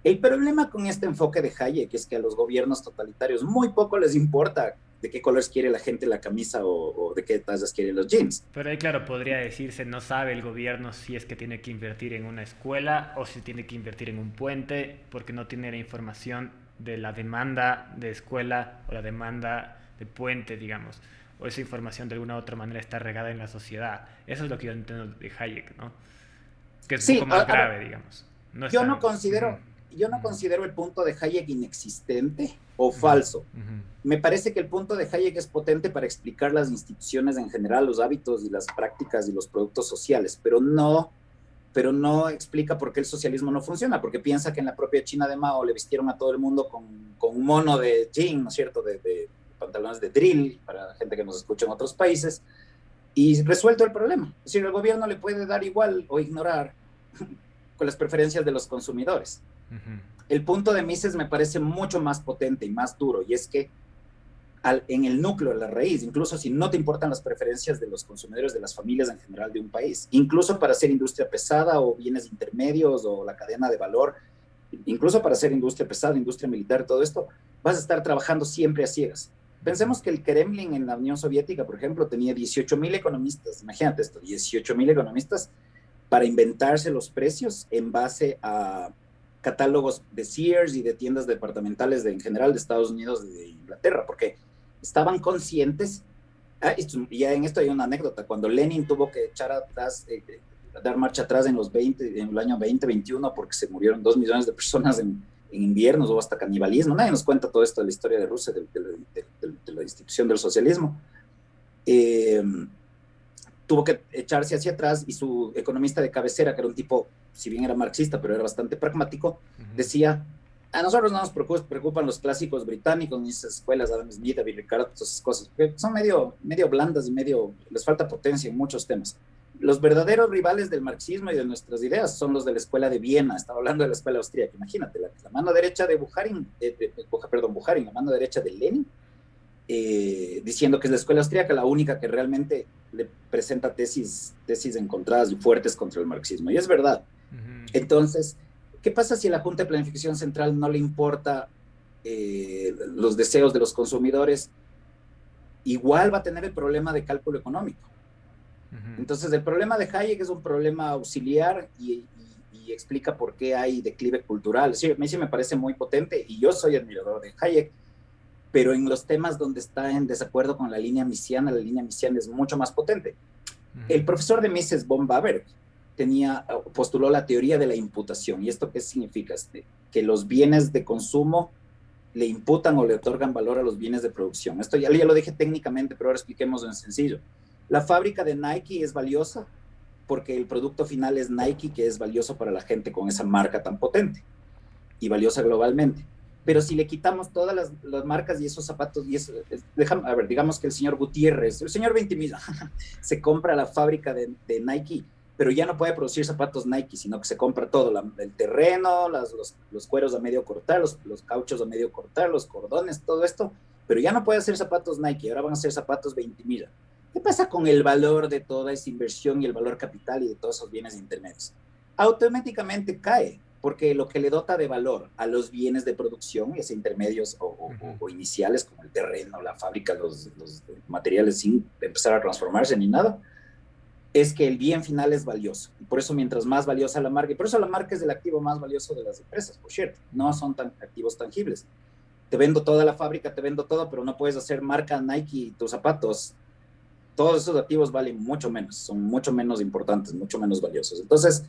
El problema con este enfoque de Hayek es que a los gobiernos totalitarios muy poco les importa de qué colores quiere la gente la camisa o de qué tallas quiere los jeans. Pero ahí, claro, podría decirse, no sabe el gobierno si es que tiene que invertir en una escuela o si tiene que invertir en un puente, porque no tiene la información de la demanda de escuela o la demanda de puente, digamos. O esa información de alguna u otra manera está regada en la sociedad. Eso es lo que yo entiendo de Hayek, ¿no? Que es un Sí, poco más grave, digamos. No yo está... no considero, yo no considero el punto de Hayek inexistente o falso. Me parece que el punto de Hayek es potente para explicar las instituciones en general, los hábitos y las prácticas y los productos sociales, pero no explica por qué el socialismo no funciona, porque piensa que en la propia China de Mao le vistieron a todo el mundo con un mono de jean, ¿no es cierto?, de pantalones de drill, para la gente que nos escucha en otros países, y resuelto el problema. Es decir, el gobierno le puede dar igual o ignorar con las preferencias de los consumidores. El punto de Mises me parece mucho más potente y más duro, y es que en el núcleo, en la raíz, incluso si no te importan las preferencias de los consumidores, de las familias en general de un país, incluso para hacer industria pesada o bienes intermedios o la cadena de valor, incluso para hacer industria pesada, industria militar, todo esto, vas a estar trabajando siempre a ciegas. Pensemos que el Kremlin en la Unión Soviética, por ejemplo, tenía 18,000 economistas, imagínate esto, 18,000 economistas para inventarse los precios en base a catálogos de Sears y de tiendas departamentales en general de Estados Unidos y de Inglaterra, porque estaban conscientes. Ya en esto hay una anécdota, cuando Lenin tuvo que echar atrás, dar marcha atrás en el año 2021 porque se murieron 2 millones de personas en inviernos o hasta canibalismo. Nadie nos cuenta todo esto de la historia de Rusia, de la institución del socialismo. Tuvo que echarse hacia atrás y su economista de cabecera, que era un tipo, si bien era marxista, pero era bastante pragmático, decía: a nosotros no nos preocupan los clásicos británicos, ni esas escuelas, Adam Smith, David Ricardo, todas esas cosas, porque son medio blandas y les falta potencia en muchos temas. Los verdaderos rivales del marxismo y de nuestras ideas son los de la escuela de Viena. Estaba hablando de la escuela austríaca. Imagínate, la mano derecha de Bukharin, la mano derecha de Lenin, diciendo que es la escuela austríaca la única que realmente le presenta tesis encontradas y fuertes contra el marxismo. Y es verdad. Entonces, ¿qué pasa si a la Junta de Planificación Central no le importa los deseos de los consumidores? Igual va a tener el problema de cálculo económico. Entonces, el problema de Hayek es un problema auxiliar y explica por qué hay declive cultural. Sí, a mí sí me parece muy potente y yo soy admirador de Hayek, pero en los temas donde está en desacuerdo con la línea miesiana es mucho más potente. El profesor de Mises, von Baber, postuló la teoría de la imputación. ¿Y esto qué significa? Que los bienes de consumo le imputan o le otorgan valor a los bienes de producción. Esto ya lo dije técnicamente, pero ahora expliquemos en sencillo. La fábrica de Nike es valiosa porque el producto final es Nike, que es valioso para la gente con esa marca tan potente. y valiosa globalmente. Pero si le quitamos todas las marcas y esos zapatos, a ver, digamos que el señor Gutiérrez, el señor Ventimilla, se compra la fábrica de Nike, pero ya no puede producir zapatos Nike, sino que se compra todo, el terreno, los cueros a medio cortar, los cauchos a medio cortar, los cordones, todo esto, pero ya no puede hacer zapatos Nike, ahora van a ser zapatos Ventimilla. ¿Qué pasa con el valor de toda esa inversión y el valor capital y de todos esos bienes intermedios? Automáticamente cae, porque lo que le dota de valor a los bienes de producción, ya sea intermedios o iniciales, como el terreno, la fábrica, los materiales sin empezar a transformarse ni nada, es que el bien final es valioso. Y por eso mientras más valiosa la marca, y por eso la marca es el activo más valioso de las empresas, por cierto, no son tan activos tangibles. Te vendo toda la fábrica, te vendo todo, pero no puedes hacer marca Nike y tus zapatos. Todos esos activos valen mucho menos, son mucho menos importantes, mucho menos valiosos. Entonces,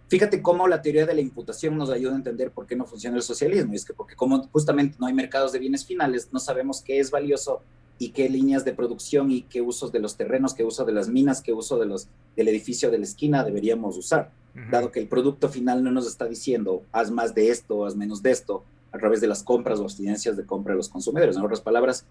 fíjate cómo la teoría de la imputación nos ayuda a entender por qué no funciona el socialismo. Y es que porque como justamente no hay mercados de bienes finales, no sabemos qué es valioso y qué líneas de producción y qué usos de los terrenos, qué uso de las minas, qué uso del edificio de la esquina deberíamos usar. Dado que el producto final no nos está diciendo haz más de esto, haz menos de esto, a través de las compras o abstinencias de compra de los consumidores. En otras palabras,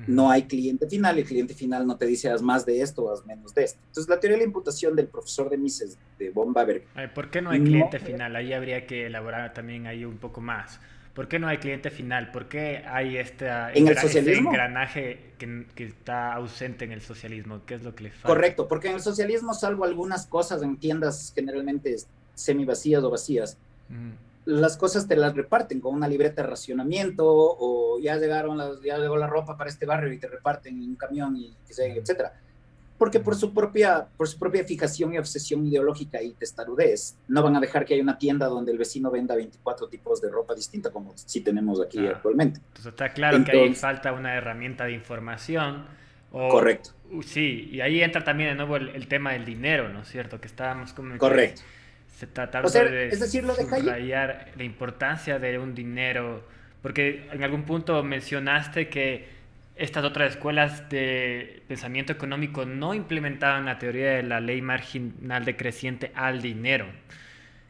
no hay cliente final, el cliente final no te dice haz más de esto o haz menos de esto. Entonces, la teoría de la imputación del profesor de Mises, de von Baberg. ¿Por qué no hay cliente final? Ahí habría que elaborar también ahí un poco más. ¿Por qué no hay cliente final? ¿Por qué hay este engranaje que está ausente en el socialismo? ¿Qué es lo que le falta? Correcto, porque en el socialismo, salvo algunas cosas en tiendas generalmente semi vacías o vacías, las cosas te las reparten con una libreta de racionamiento o ya llegó la ropa para este barrio y te reparten en un camión y etcétera. Porque por su propia fijación y obsesión ideológica y testarudez, no van a dejar que haya una tienda donde el vecino venda 24 tipos de ropa distinta, como sí tenemos aquí actualmente. Entonces está claro que ahí falta una herramienta de información. Correcto. Sí, y ahí entra también de nuevo el tema del dinero, ¿no es cierto? Que estábamos como... Correcto. Se trata de subrayar la importancia de un dinero, porque en algún punto mencionaste que estas otras escuelas de pensamiento económico no implementaban la teoría de la ley marginal decreciente al dinero.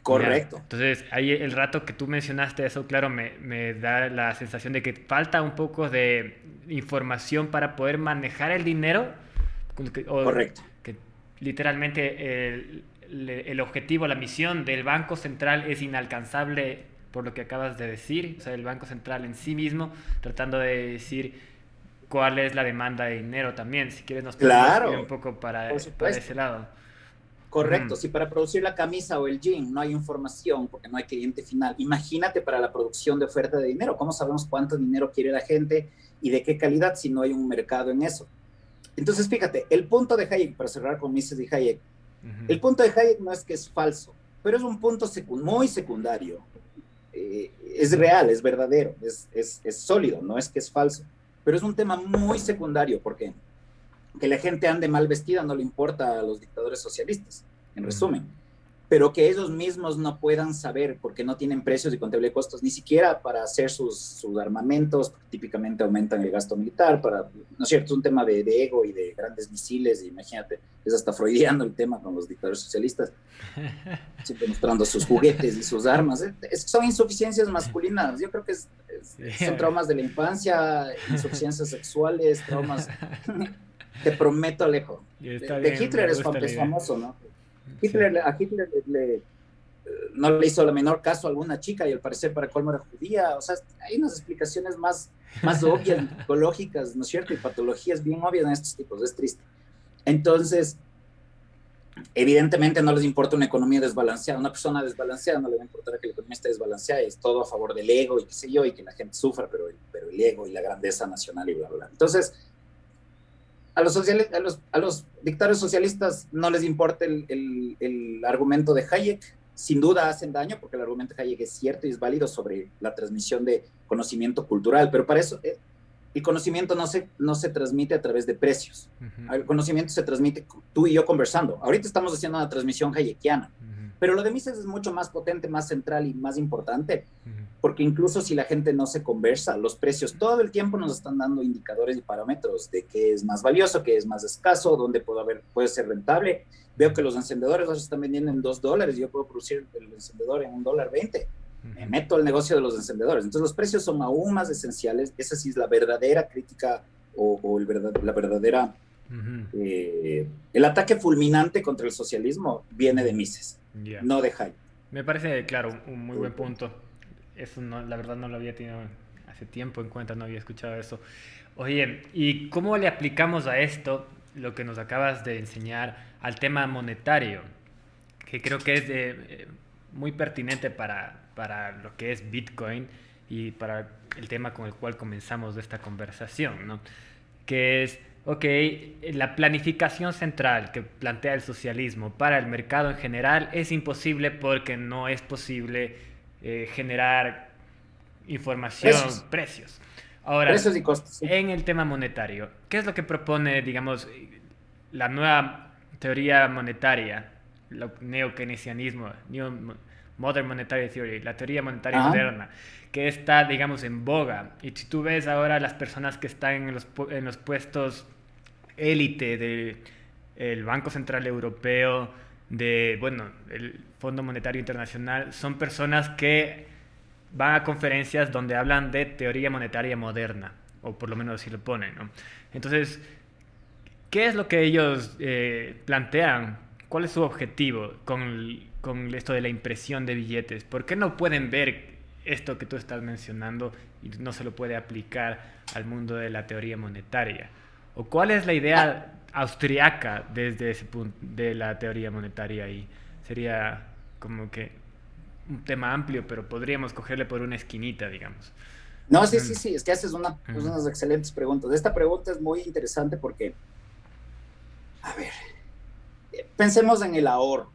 Correcto. Mira, entonces, ahí el rato que tú mencionaste eso, claro, me da la sensación de que falta un poco de información para poder manejar el dinero. Correcto. Que literalmente el objetivo, la misión del Banco Central es inalcanzable por lo que acabas de decir. O sea, el Banco Central en sí mismo tratando de decir cuál es la demanda de dinero también. Si quieres nos podemos ir un poco para ese lado. Correcto, si para producir la camisa o el jean no hay información porque no hay cliente final, imagínate para la producción de oferta de dinero. ¿Cómo sabemos cuánto dinero quiere la gente y de qué calidad si no hay un mercado en eso? Entonces, fíjate, el punto de Hayek, para cerrar con Mises y Hayek, el punto de Hayek no es que es falso, pero es un punto muy secundario. Es real, es verdadero, es sólido, no es que es falso, pero es un tema muy secundario. ¿Por qué? Que la gente ande mal vestida no le importa a los dictadores socialistas, en resumen, pero que ellos mismos no puedan saber porque no tienen precios y contabilidad de costos, ni siquiera para hacer sus armamentos, porque típicamente aumentan el gasto militar, ¿no es cierto? Es un tema de ego y de grandes misiles, y imagínate, es hasta freudiano el tema con los dictadores socialistas, siempre mostrando sus juguetes y sus armas. Son insuficiencias masculinas, yo creo que son traumas de la infancia, insuficiencias sexuales, traumas... Te prometo, Alejo. De Hitler es famoso, ¿no? A Hitler no le hizo la menor caso a alguna chica y al parecer para colmo era judía. O sea, hay unas explicaciones más obvias, psicológicas, ¿no es cierto? Y patologías bien obvias en estos tipos. Es triste. Entonces, evidentemente no les importa una economía desbalanceada. Una persona desbalanceada no le va a importar que la economía esté desbalanceada. Es todo a favor del ego y qué sé yo, y que la gente sufra, pero el ego y la grandeza nacional y bla, bla, bla. Entonces, a los dictadores socialistas no les importa el argumento de Hayek. Sin duda hacen daño porque el argumento de Hayek es cierto y es válido sobre la transmisión de conocimiento cultural, pero para eso el conocimiento no se transmite a través de precios. El conocimiento se transmite tú y yo conversando. Ahorita estamos haciendo una transmisión hayekiana, pero lo de Mises es mucho más potente, más central y más importante, porque incluso si la gente no se conversa, los precios todo el tiempo nos están dando indicadores y parámetros de qué es más valioso, qué es más escaso, dónde puede ser rentable. Veo que los encendedores los están vendiendo en $2 y yo puedo producir el encendedor en $1.20. me meto al negocio de los encendedores. Entonces los precios son aún más esenciales. Esa sí es la verdadera crítica la verdadera... el ataque fulminante contra el socialismo viene de Mises, Yeah. no de Hayek. Me parece, claro, un muy buen punto. Eso no, la verdad no lo había tenido hace tiempo en cuenta, no había escuchado eso. Oye, ¿y cómo le aplicamos a esto lo que nos acabas de enseñar al tema monetario? Que creo que es muy pertinente para lo que es Bitcoin y para el tema con el cual comenzamos esta conversación, ¿no? Que es, ok, la planificación central que plantea el socialismo para el mercado en general es imposible porque no es posible generar información, precios. Ahora, Precios y costos. Sí. en el tema monetario, ¿qué es lo que propone, digamos, la nueva teoría monetaria, el neokeynesianismo, Modern Monetary Theory, la teoría monetaria moderna, que está, digamos, en boga? Y si tú ves ahora las personas que están en los puestos élite del Banco Central Europeo, el Fondo Monetario Internacional, son personas que van a conferencias donde hablan de teoría monetaria moderna, o por lo menos así lo ponen, ¿no? Entonces, ¿qué es lo que ellos plantean? ¿Cuál es su objetivo con esto de la impresión de billetes? ¿Por qué no pueden ver esto que tú estás mencionando y no se lo puede aplicar al mundo de la teoría monetaria? ¿O cuál es la idea austriaca desde ese punto de la teoría monetaria ahí? Sería como que un tema amplio, pero podríamos cogerle por una esquinita, digamos. No, sí, es que haces unas excelentes preguntas. Esta pregunta es muy interesante porque, a ver, pensemos en el ahorro,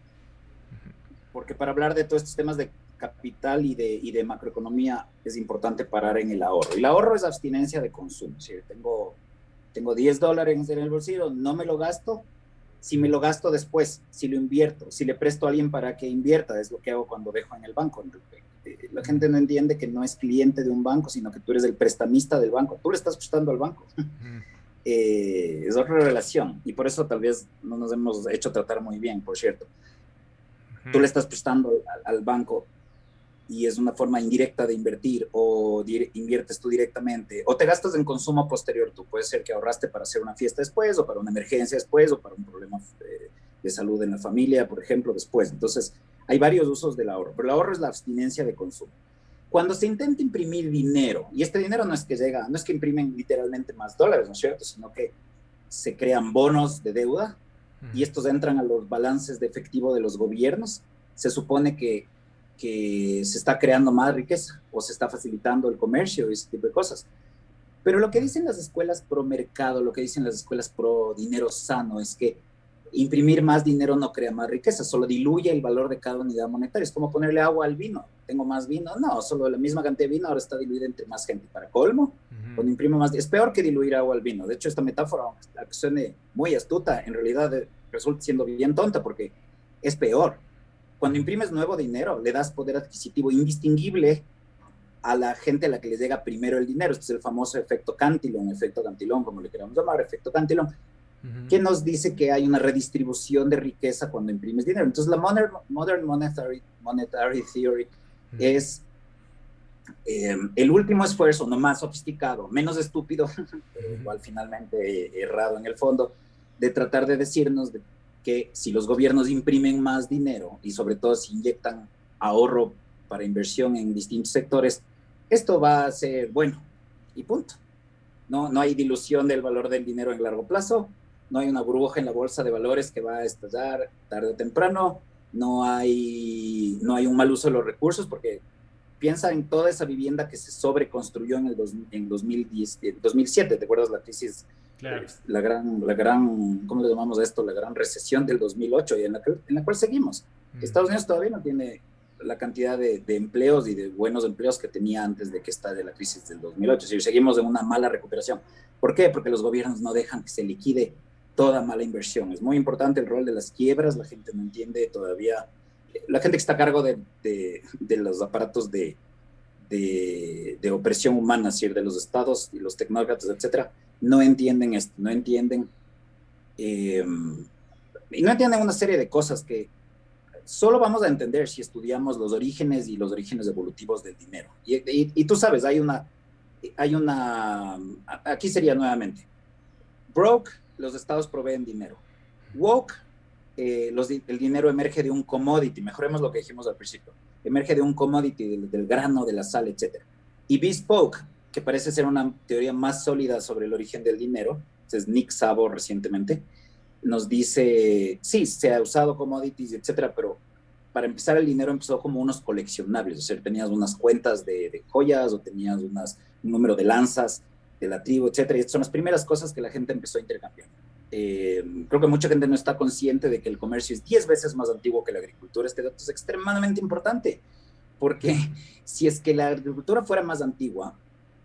porque para hablar de todos estos temas de capital y de macroeconomía es importante parar en el ahorro. Y el ahorro es abstinencia de consumo. Si tengo $10 en el bolsillo, no me lo gasto. Si me lo gasto después, si lo invierto, si le presto a alguien para que invierta, es lo que hago cuando dejo en el banco. La gente no entiende que no es cliente de un banco, sino que tú eres el prestamista del banco. Tú le estás prestando al banco. Es otra relación. Y por eso tal vez no nos hemos hecho tratar muy bien, por cierto. Tú le estás prestando al banco y es una forma indirecta de invertir, o inviertes tú directamente, o te gastas en consumo posterior. Tú puede ser que ahorraste para hacer una fiesta después, o para una emergencia después, o para un problema de salud en la familia, por ejemplo, después. Entonces, hay varios usos del ahorro, pero el ahorro es la abstinencia de consumo. Cuando se intenta imprimir dinero, y este dinero no es que imprimen literalmente más dólares, ¿no es cierto?, sino que se crean bonos de deuda, y estos entran a los balances de efectivo de los gobiernos. Se supone que se está creando más riqueza o se está facilitando el comercio y ese tipo de cosas. Pero lo que dicen las escuelas pro mercado, lo que dicen las escuelas pro dinero sano, es que imprimir más dinero no crea más riqueza, solo diluye el valor de cada unidad monetaria. Es como ponerle agua al vino. Tengo más vino, no, solo la misma cantidad de vino ahora está diluida entre más gente. Para colmo, cuando imprimo más, es peor que diluir agua al vino. De hecho, esta metáfora, aunque suene muy astuta, en realidad resulta siendo bien tonta, porque es peor. Cuando imprimes nuevo dinero, le das poder adquisitivo indistinguible a la gente a la que les llega primero el dinero. Este es el famoso efecto Cantillon, como le queramos llamar, efecto Cantillon, que nos dice que hay una redistribución de riqueza cuando imprimes dinero. Entonces, la Modern Monetary Theory es el último esfuerzo, no más sofisticado, menos estúpido, pero igual finalmente errado en el fondo, de tratar de decirnos que si los gobiernos imprimen más dinero y sobre todo si inyectan ahorro para inversión en distintos sectores, esto va a ser bueno y punto. No hay dilución del valor del dinero en largo plazo, no hay una burbuja en la bolsa de valores que va a estallar tarde o temprano, no hay un mal uso de los recursos, porque piensa en toda esa vivienda que se sobreconstruyó en 2007, ¿te acuerdas la crisis? Claro. La gran, ¿cómo le llamamos a esto? La gran recesión del 2008, y en la cual seguimos. Estados Unidos todavía no tiene la cantidad de empleos y de buenos empleos que tenía antes de que estalle la crisis del 2008. Si seguimos en una mala recuperación. ¿Por qué? Porque los gobiernos no dejan que se liquide toda mala inversión. Es muy importante el rol de las quiebras, la gente no entiende todavía. La gente que está a cargo de los aparatos de opresión humana, es decir, de los estados y los tecnócratas, etcétera, no entienden esto, no entienden y no entienden una serie de cosas que solo vamos a entender si estudiamos los orígenes y los orígenes evolutivos del dinero. Y tú sabes, aquí sería nuevamente, broke, los estados proveen dinero. Woke, el dinero emerge de un commodity, mejoremos lo que dijimos al principio, emerge de un commodity, del grano, de la sal, etc. Y bespoke, que parece ser una teoría más sólida sobre el origen del dinero, es Nick Szabo recientemente, nos dice, sí, se ha usado commodities, etcétera, pero para empezar el dinero empezó como unos coleccionables, o sea, tenías unas cuentas de joyas o tenías un número de lanzas de la tribu, etcétera, y estas son las primeras cosas que la gente empezó a intercambiar. Creo que mucha gente no está consciente de que el comercio es 10 veces más antiguo que la agricultura. Este dato es extremadamente importante, porque si es que la agricultura fuera más antigua,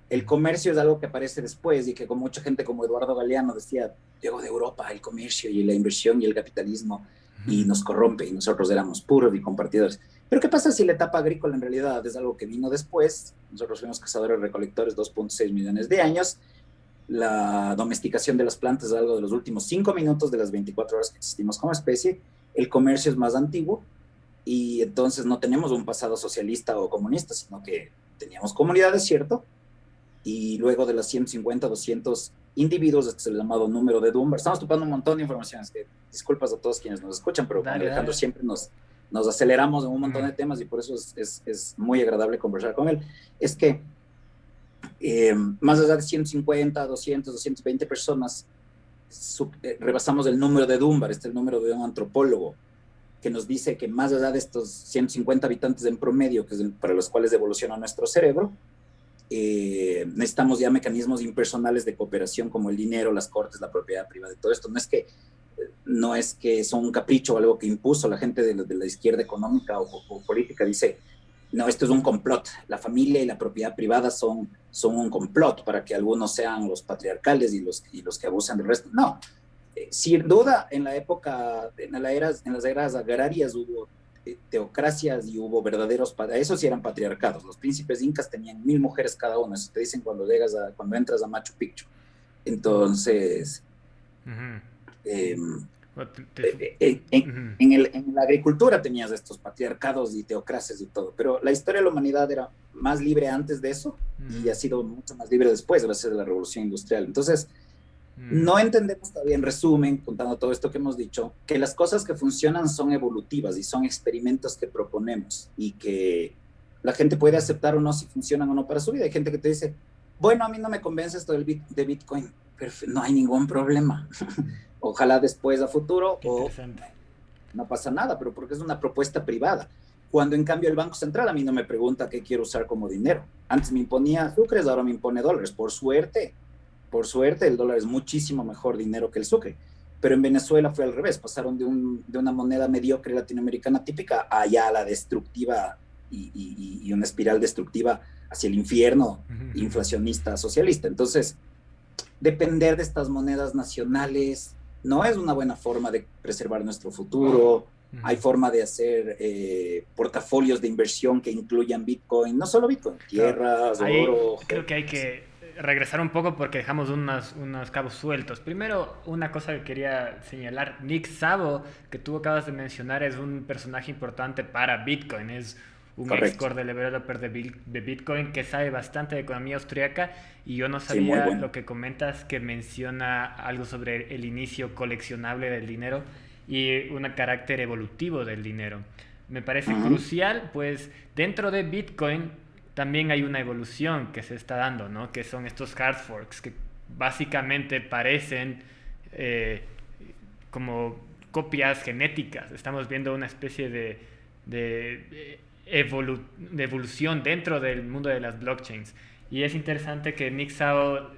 el comercio es algo que aparece después y que con mucha gente como Eduardo Galeano decía, llegó de Europa el comercio y la inversión y el capitalismo y nos corrompe y nosotros éramos puros y compartidores. Pero ¿qué pasa si la etapa agrícola en realidad es algo que vino después? Nosotros fuimos cazadores recolectores 2.6 millones de años. La domesticación de las plantas es algo de los últimos 5 minutos de las 24 horas que existimos como especie. El comercio es más antiguo y entonces no tenemos un pasado socialista o comunista, sino que teníamos comunidades, ¿cierto? Y luego de las 150, 200 individuos, este es el llamado número de Dunbar. Estamos topando un montón de informaciones, que disculpas a todos quienes nos escuchan, pero con Alejandro siempre nos aceleramos en un montón de temas y por eso es muy agradable conversar con él. Es que más allá de 150, 200, 220 personas, rebasamos el número de Dunbar, este es el número de un antropólogo, que nos dice que más allá de estos 150 habitantes en promedio, que es para los cuales evoluciona nuestro cerebro, necesitamos ya mecanismos impersonales de cooperación como el dinero, las cortes, la propiedad privada y todo esto. No es que son un capricho o algo que impuso la gente de la izquierda económica o política. Dice, no, esto es un complot. La familia y la propiedad privada son un complot para que algunos sean los patriarcales y los que abusan del resto. No, sin duda en las eras agrarias hubo teocracias y hubo verdaderos, esos sí eran patriarcados. Los príncipes incas tenían 1000 mujeres cada uno, eso te dicen cuando entras a Machu Picchu. Entonces, en la agricultura tenías estos patriarcados y teocracias y todo, pero la historia de la humanidad era más libre antes de eso y ha sido mucho más libre después, gracias a la revolución industrial. Entonces, no entendemos todavía, en resumen, contando todo esto que hemos dicho, que las cosas que funcionan son evolutivas y son experimentos que proponemos y que la gente puede aceptar o no si funcionan o no para su vida. Hay gente que te dice, bueno, a mí no me convence esto de Bitcoin, pero no hay ningún problema. Ojalá después a futuro o no pasa nada, pero porque es una propuesta privada. Cuando en cambio el Banco Central a mí no me pregunta qué quiero usar como dinero. Antes me imponía sucres, ahora me impone dólares. Por suerte, el dólar es muchísimo mejor dinero que el sucre. Pero en Venezuela fue al revés. Pasaron de una moneda mediocre latinoamericana típica a ya la destructiva y una espiral destructiva hacia el infierno inflacionista socialista. Entonces, depender de estas monedas nacionales no es una buena forma de preservar nuestro futuro. Hay forma de hacer portafolios de inversión que incluyan Bitcoin, no solo Bitcoin, tierras, oro. Creo que hay que regresar un poco porque dejamos unos cabos sueltos. Primero, una cosa que quería señalar, Nick Szabo, que tú acabas de mencionar, es un personaje importante para Bitcoin, es un ex core developer de Bitcoin que sabe bastante de economía austríaca y yo no sabía lo que comentas, que menciona algo sobre el inicio coleccionable del dinero y un carácter evolutivo del dinero. Me parece crucial, pues dentro de Bitcoin también hay una evolución que se está dando, ¿no? Que son estos hard forks, que básicamente parecen como copias genéticas. Estamos viendo una especie de evolución dentro del mundo de las blockchains. Y es interesante que Nick Szabo,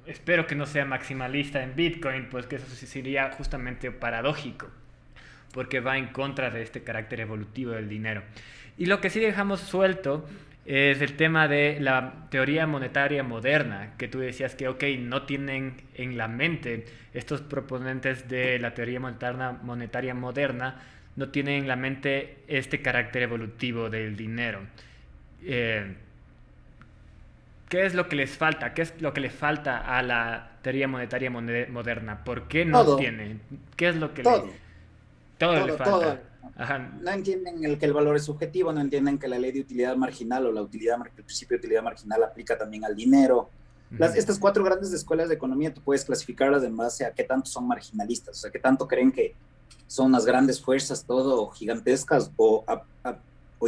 espero que no sea maximalista en Bitcoin, pues que eso sería justamente paradójico, porque va en contra de este carácter evolutivo del dinero. Y lo que sí dejamos suelto es el tema de la teoría monetaria moderna, que tú decías que, no tienen en la mente, estos proponentes de la teoría monetaria moderna, no tienen en la mente este carácter evolutivo del dinero. ¿Qué es lo que les falta? ¿Qué es lo que le falta a la teoría monetaria moderna? ¿Por qué no tiene? ¿Qué es lo que todo le falta? Ajá. No entienden que el valor es subjetivo, no entienden que la ley de utilidad marginal o el principio de utilidad marginal aplica también al dinero. Ujú. Estas cuatro grandes escuelas de economía tú puedes clasificarlas en base a qué tanto son marginalistas, o sea, qué tanto creen que son unas grandes fuerzas, todo gigantescas, o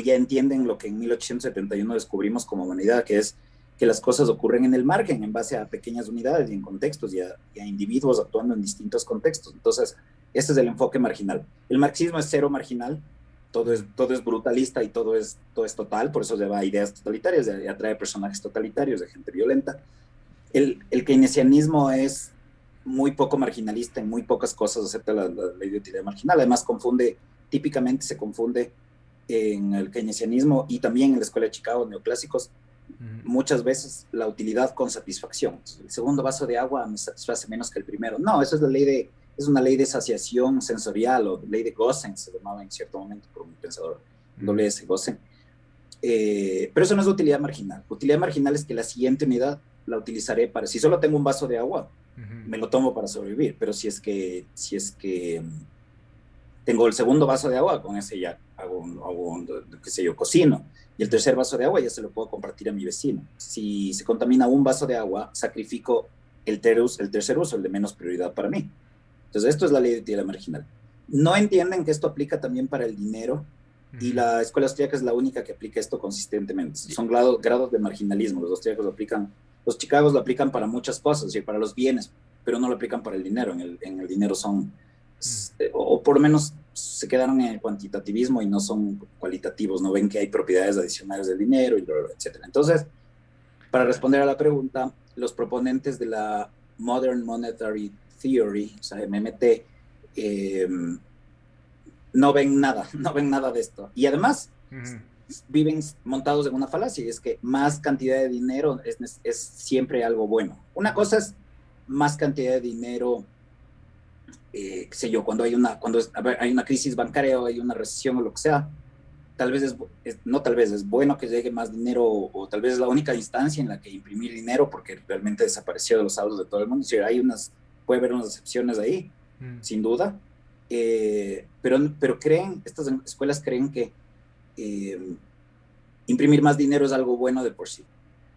ya entienden lo que en 1871 descubrimos como humanidad, que es que las cosas ocurren en el margen, en base a pequeñas unidades y en contextos y a individuos actuando en distintos contextos. Entonces, este es el enfoque marginal. El marxismo es cero marginal, todo es brutalista y todo es total, por eso lleva ideas totalitarias, atrae personajes totalitarios, de gente violenta. El keynesianismo es muy poco marginalista, en muy pocas cosas acepta la ley de utilidad marginal, además típicamente se confunde en el keynesianismo y también en la Escuela de Chicago, neoclásicos, muchas veces la utilidad con satisfacción. El segundo vaso de agua me satisface menos que el primero. No, eso es una ley de saciación sensorial o ley de Gossen, se llamaba en cierto momento por un pensador, W.S. Gossen. Pero eso no es utilidad marginal. Utilidad marginal es que la siguiente unidad la utilizaré para, si solo tengo un vaso de agua, me lo tomo para sobrevivir, pero si es que tengo el segundo vaso de agua, con ese ya hago qué sé yo, cocino. Y el tercer vaso de agua ya se lo puedo compartir a mi vecino. Si se contamina un vaso de agua, sacrifico el tercer uso, el de menos prioridad para mí. Entonces, esto es la ley de utilidad marginal. No entienden que esto aplica también para el dinero, y la escuela austríaca es la única que aplica esto consistentemente. Son grados de marginalismo. Los austríacos lo aplican, los chicagos lo aplican para muchas cosas, es decir, para los bienes, pero no lo aplican para el dinero. En el dinero son, o por lo menos se quedaron en el cuantitativismo y no son cualitativos, no ven que hay propiedades adicionales del dinero, y etc. Entonces, para responder a la pregunta, los proponentes de la Modern Monetary Theory, o sea, MMT, no ven nada, no ven nada de esto. Y además, viven montados en una falacia, y es que más cantidad de dinero es siempre algo bueno. Una cosa es más cantidad de dinero, qué sé yo, cuando hay una crisis bancaria o hay una recesión o lo que sea, tal vez no tal vez, es bueno que llegue más dinero, o tal vez es la única instancia en la que imprimir dinero porque realmente desapareció de los saldos de todo el mundo. Puede haber unas excepciones ahí, sin duda, pero estas escuelas creen que imprimir más dinero es algo bueno de por sí,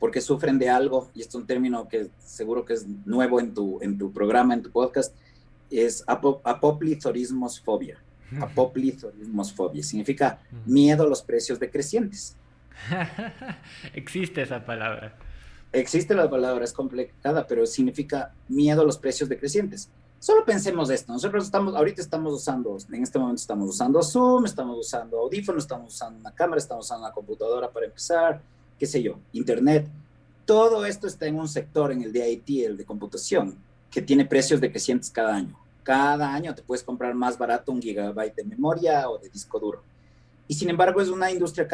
porque sufren de algo, y esto es un término que seguro que es nuevo en tu programa, en tu podcast, es apoplithorismosfobia. Apoplithorismosfobia significa miedo a los precios decrecientes. Existe esa palabra. Existe la palabra, es complicada, pero significa miedo a los precios decrecientes. Solo pensemos esto, nosotros ahorita estamos usando, en este momento estamos usando Zoom, estamos usando audífonos, estamos usando una cámara, estamos usando una computadora para empezar, qué sé yo, internet. Todo esto está en un sector, en el de IT, el de computación, que tiene precios decrecientes cada año. Cada año te puedes comprar más barato un gigabyte de memoria o de disco duro. Y sin embargo es una industria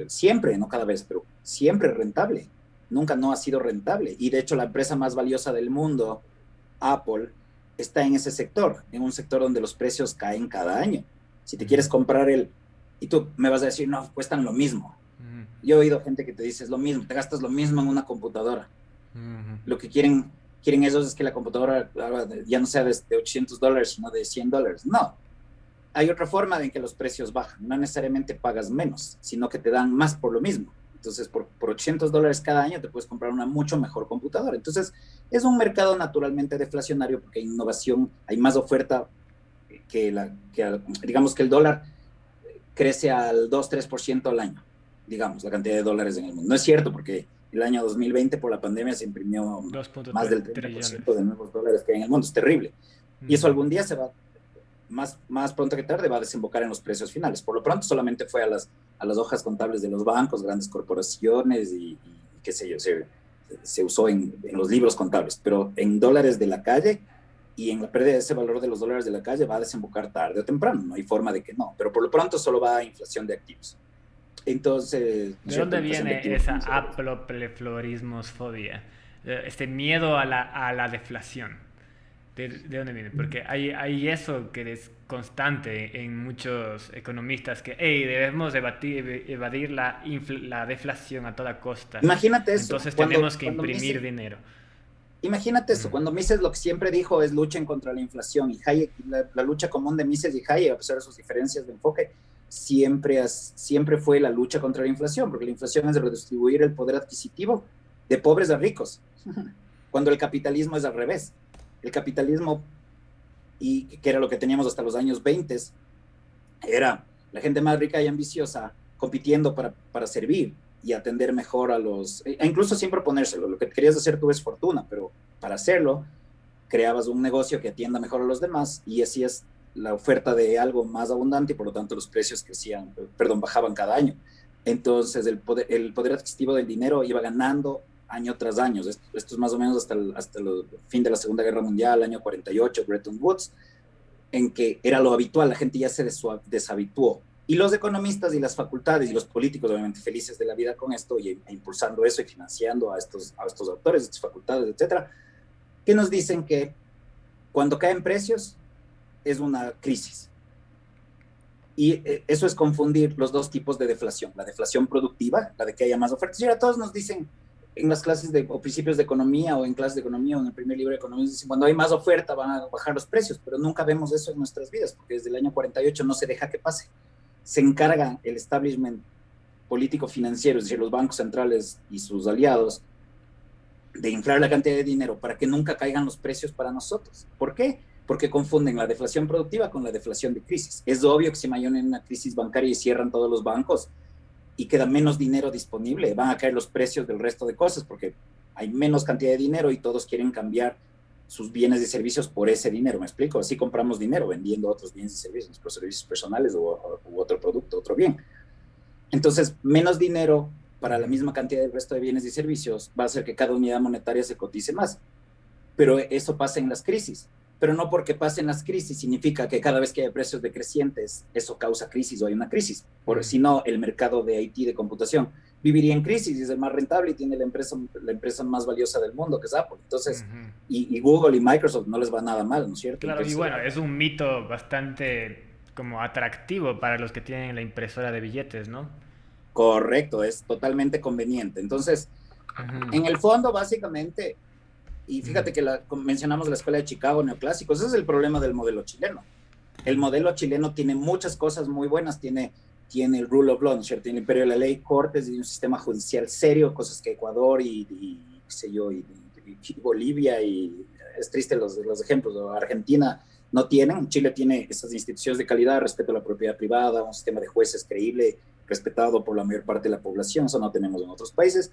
siempre, no cada vez, pero siempre rentable. Nunca no ha sido rentable. Y de hecho la empresa más valiosa del mundo, Apple, está en ese sector, en un sector donde los precios caen cada año. Si te quieres comprar y tú me vas a decir, no, cuestan lo mismo. Yo he oído gente que te dice, es lo mismo, te gastas lo mismo en una computadora. Lo que quieren ellos es que la computadora ya no sea de $800, sino de $100. No, hay otra forma en que los precios bajan. No necesariamente pagas menos, sino que te dan más por lo mismo. Entonces, por $800 cada año te puedes comprar una mucho mejor computadora. Entonces, es un mercado naturalmente deflacionario porque hay innovación, hay más oferta digamos que el dólar crece al 2-3% al año, digamos, la cantidad de dólares en el mundo. No es cierto, porque el año 2020 por la pandemia se imprimió más del 30% de nuevos dólares que hay en el mundo. Es terrible. Y eso algún día se va, más pronto que tarde, va a desembocar en los precios finales. Por lo pronto solamente fue a las hojas contables de los bancos, grandes corporaciones y qué sé yo, se usó en los libros contables, pero en dólares de la calle y en la pérdida de ese valor de los dólares de la calle va a desembocar tarde o temprano, no hay forma de que no, pero por lo pronto solo va a inflación de activos. Entonces, ¿de dónde viene esa apopleflorismosfobia? Este miedo a la deflación. ¿De dónde viene? Porque hay eso que es constante en muchos economistas, que debemos evadir la deflación a toda costa. Imagínate eso. Entonces tenemos que imprimir dinero. Imagínate eso, cuando Mises lo que siempre dijo es luchen contra la inflación, y Hayek, la lucha común de Mises y Hayek, a pesar de sus diferencias de enfoque, siempre fue la lucha contra la inflación, porque la inflación es redistribuir el poder adquisitivo de pobres a ricos, cuando el capitalismo es al revés. El capitalismo, y que era lo que teníamos hasta los años 20, era la gente más rica y ambiciosa compitiendo para servir y atender mejor a los, e incluso sin proponérselo. Lo que querías hacer tú es fortuna, pero para hacerlo creabas un negocio que atienda mejor a los demás y hacías la oferta de algo más abundante y por lo tanto los precios bajaban cada año. Entonces el poder adquisitivo del dinero iba ganando año tras año. Esto es más o menos hasta el fin de la Segunda Guerra Mundial, año 48, Bretton Woods, en que era lo habitual, la gente ya se deshabituó. Y los economistas y las facultades y los políticos, obviamente felices de la vida con esto e impulsando eso y financiando a estos autores, a estas facultades, etcétera, que nos dicen que cuando caen precios es una crisis. Y eso es confundir los dos tipos de deflación. La deflación productiva, la de que haya más ofertas. Y ahora todos nos dicen en las clases o principios de economía o en clases de economía o en el primer libro de economía, dicen cuando hay más oferta van a bajar los precios, pero nunca vemos eso en nuestras vidas, porque desde el año 48 no se deja que pase. Se encarga el establishment político-financiero, es decir, los bancos centrales y sus aliados, de inflar la cantidad de dinero para que nunca caigan los precios para nosotros. ¿Por qué? Porque confunden la deflación productiva con la deflación de crisis. Es obvio que si mañana en una crisis bancaria y cierran todos los bancos y queda menos dinero disponible, van a caer los precios del resto de cosas porque hay menos cantidad de dinero y todos quieren cambiar sus bienes y servicios por ese dinero. ¿Me explico? Así compramos dinero vendiendo otros bienes y servicios, nuestros servicios personales u otro producto, otro bien. Entonces, menos dinero para la misma cantidad del resto de bienes y servicios va a hacer que cada unidad monetaria se cotice más. Pero eso pasa en las crisis. Pero no porque pasen las crisis significa que cada vez que hay precios decrecientes, eso causa crisis o hay una crisis. Si no, el mercado de IT de computación viviría en crisis y es el más rentable y tiene la empresa más valiosa del mundo, que es Apple. Entonces, y Google y Microsoft no les va nada mal, ¿no es cierto? Claro, Entonces, y bueno, es un mito bastante como atractivo para los que tienen la impresora de billetes, ¿no? Correcto, es totalmente conveniente. Entonces, en el fondo, básicamente, y fíjate que mencionamos la escuela de Chicago, neoclásicos, ese es el problema del modelo chileno. El modelo chileno tiene muchas cosas muy buenas, tiene el rule of law, ¿no es cierto? Tiene el imperio de la ley, cortes y un sistema judicial serio, cosas que Ecuador y qué sé yo, y Bolivia, y es triste los ejemplos, Argentina no tienen. Chile tiene esas instituciones de calidad, respeto a la propiedad privada, un sistema de jueces creíble, respetado por la mayor parte de la población, eso no tenemos en otros países.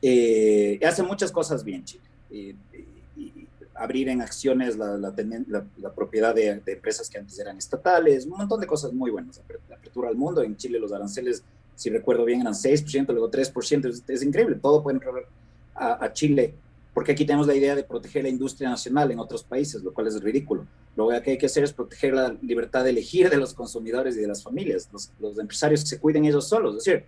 Hace muchas cosas bien Chile. Abrir en acciones la propiedad de empresas que antes eran estatales, un montón de cosas muy buenas. La apertura al mundo, en Chile los aranceles, si recuerdo bien, eran 6%, luego 3%, es increíble, todo puede entrar a Chile, porque aquí tenemos la idea de proteger la industria nacional en otros países, lo cual es ridículo. Lo que hay que hacer es proteger la libertad de elegir de los consumidores y de las familias, los empresarios que se cuiden ellos solos. Es decir,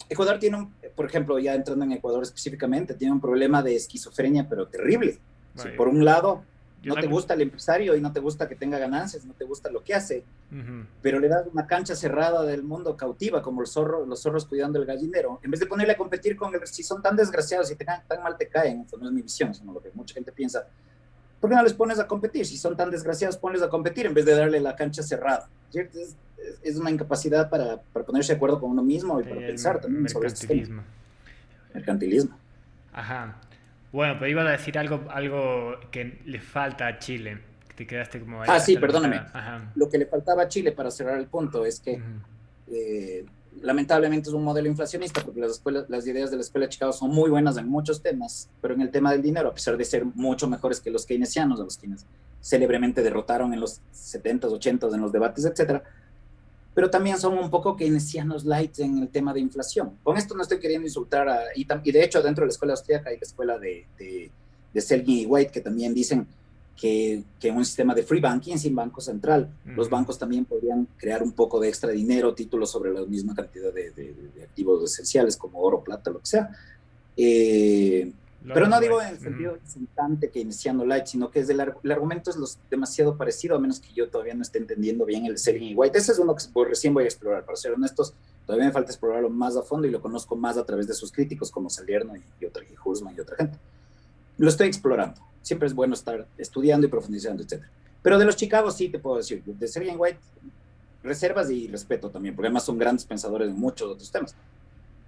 Ecuador tiene, por ejemplo, ya entrando en Ecuador específicamente, tiene un problema de esquizofrenia, pero terrible. Si por un lado no te gusta el empresario y no te gusta que tenga ganancias, no te gusta lo que hace, pero le das una cancha cerrada del mundo cautiva, como los zorros cuidando el gallinero, en vez de ponerle a competir con si son tan desgraciados y tan mal te caen, eso no es mi visión, sino lo que mucha gente piensa. ¿Por qué no les pones a competir? Si son tan desgraciados, ponles a competir en vez de darle la cancha cerrada, ¿cierto? Es una incapacidad para ponerse de acuerdo con uno mismo y para pensar también sobre este tema. Mercantilismo. Ajá. Bueno, pero iba a decir algo que le falta a Chile. Te quedaste como ahí. Sí, perdóname. Lo que le faltaba a Chile, para cerrar el punto, es que lamentablemente es un modelo inflacionista, porque las ideas de la Escuela de Chicago son muy buenas en muchos temas, pero en el tema del dinero, a pesar de ser mucho mejores que los keynesianos, a los quienes célebremente derrotaron en los 70s, 80s, en los debates, etcétera, pero también son un poco keynesianos light en el tema de inflación. Con esto no estoy queriendo insultar y de hecho dentro de la escuela austríaca hay la escuela de Selgin y White, que también dicen que en un sistema de free banking, sin banco central, los bancos también podrían crear un poco de extra dinero, títulos sobre la misma cantidad de activos esenciales como oro, plata, lo que sea. Pero no digo en el sentido insultante keynesiano light, sino que el argumento es demasiado parecido, a menos que yo todavía no esté entendiendo bien el Selgin y White. Ese es uno que recién voy a explorar, para ser honestos, todavía me falta explorarlo más a fondo y lo conozco más a través de sus críticos como Salierno y Hursman y otra gente. Lo estoy explorando. Siempre es bueno estar estudiando y profundizando, etcétera. Pero de los Chicago sí te puedo decir, de Sergey White, reservas y respeto también, porque además son grandes pensadores en muchos otros temas.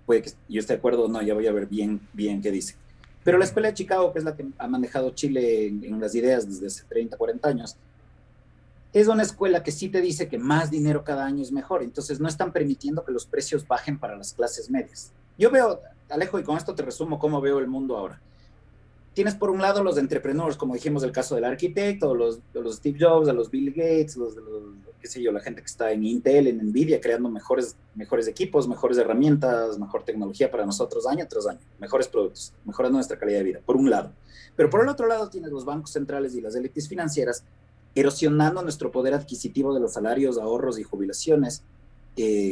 Puede que yo esté de acuerdo o no, ya voy a ver bien qué dice. Pero la escuela de Chicago, que es la que ha manejado Chile en las ideas desde hace 30, 40 años, es una escuela que sí te dice que más dinero cada año es mejor. Entonces no están permitiendo que los precios bajen para las clases medias. Yo veo, Alejo, y con esto te resumo cómo veo el mundo ahora. Tienes por un lado los entrepreneurs, como dijimos el caso del arquitecto, los Steve Jobs, los Bill Gates, qué sé yo, la gente que está en Intel, en Nvidia, creando mejores equipos, mejores herramientas, mejor tecnología para nosotros año tras año, mejores productos, mejorando nuestra calidad de vida, por un lado. Pero por el otro lado tienes los bancos centrales y las élites financieras erosionando nuestro poder adquisitivo de los salarios, ahorros y jubilaciones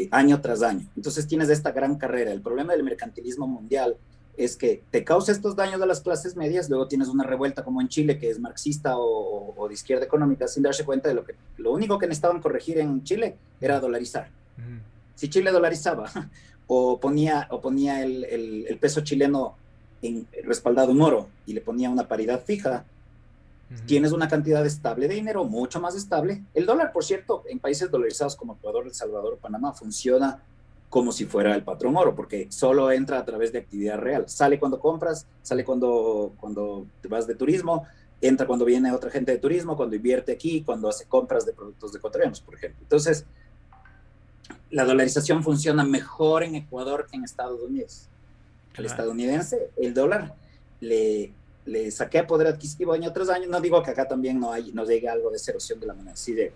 año tras año. Entonces tienes esta gran carrera. El problema del mercantilismo mundial es que te causa estos daños a las clases medias, luego tienes una revuelta como en Chile, que es marxista o de izquierda económica, sin darse cuenta de lo único que necesitaban corregir en Chile era dolarizar. Si Chile dolarizaba o ponía el peso chileno respaldado en oro y le ponía una paridad fija, tienes una cantidad estable de dinero, mucho más estable. El dólar, por cierto, en países dolarizados como Ecuador, El Salvador, Panamá, funciona como si fuera el patrón oro, porque solo entra a través de actividad real. Sale cuando compras, sale cuando te vas de turismo, entra cuando viene otra gente de turismo, cuando invierte aquí, cuando hace compras de productos de ecuatorianos, por ejemplo. Entonces, la dolarización funciona mejor en Ecuador que en Estados Unidos. Al estadounidense, el dólar le saqué poder adquisitivo año tras año. No digo que acá también no llegue algo de esa erosión de la moneda, sí de,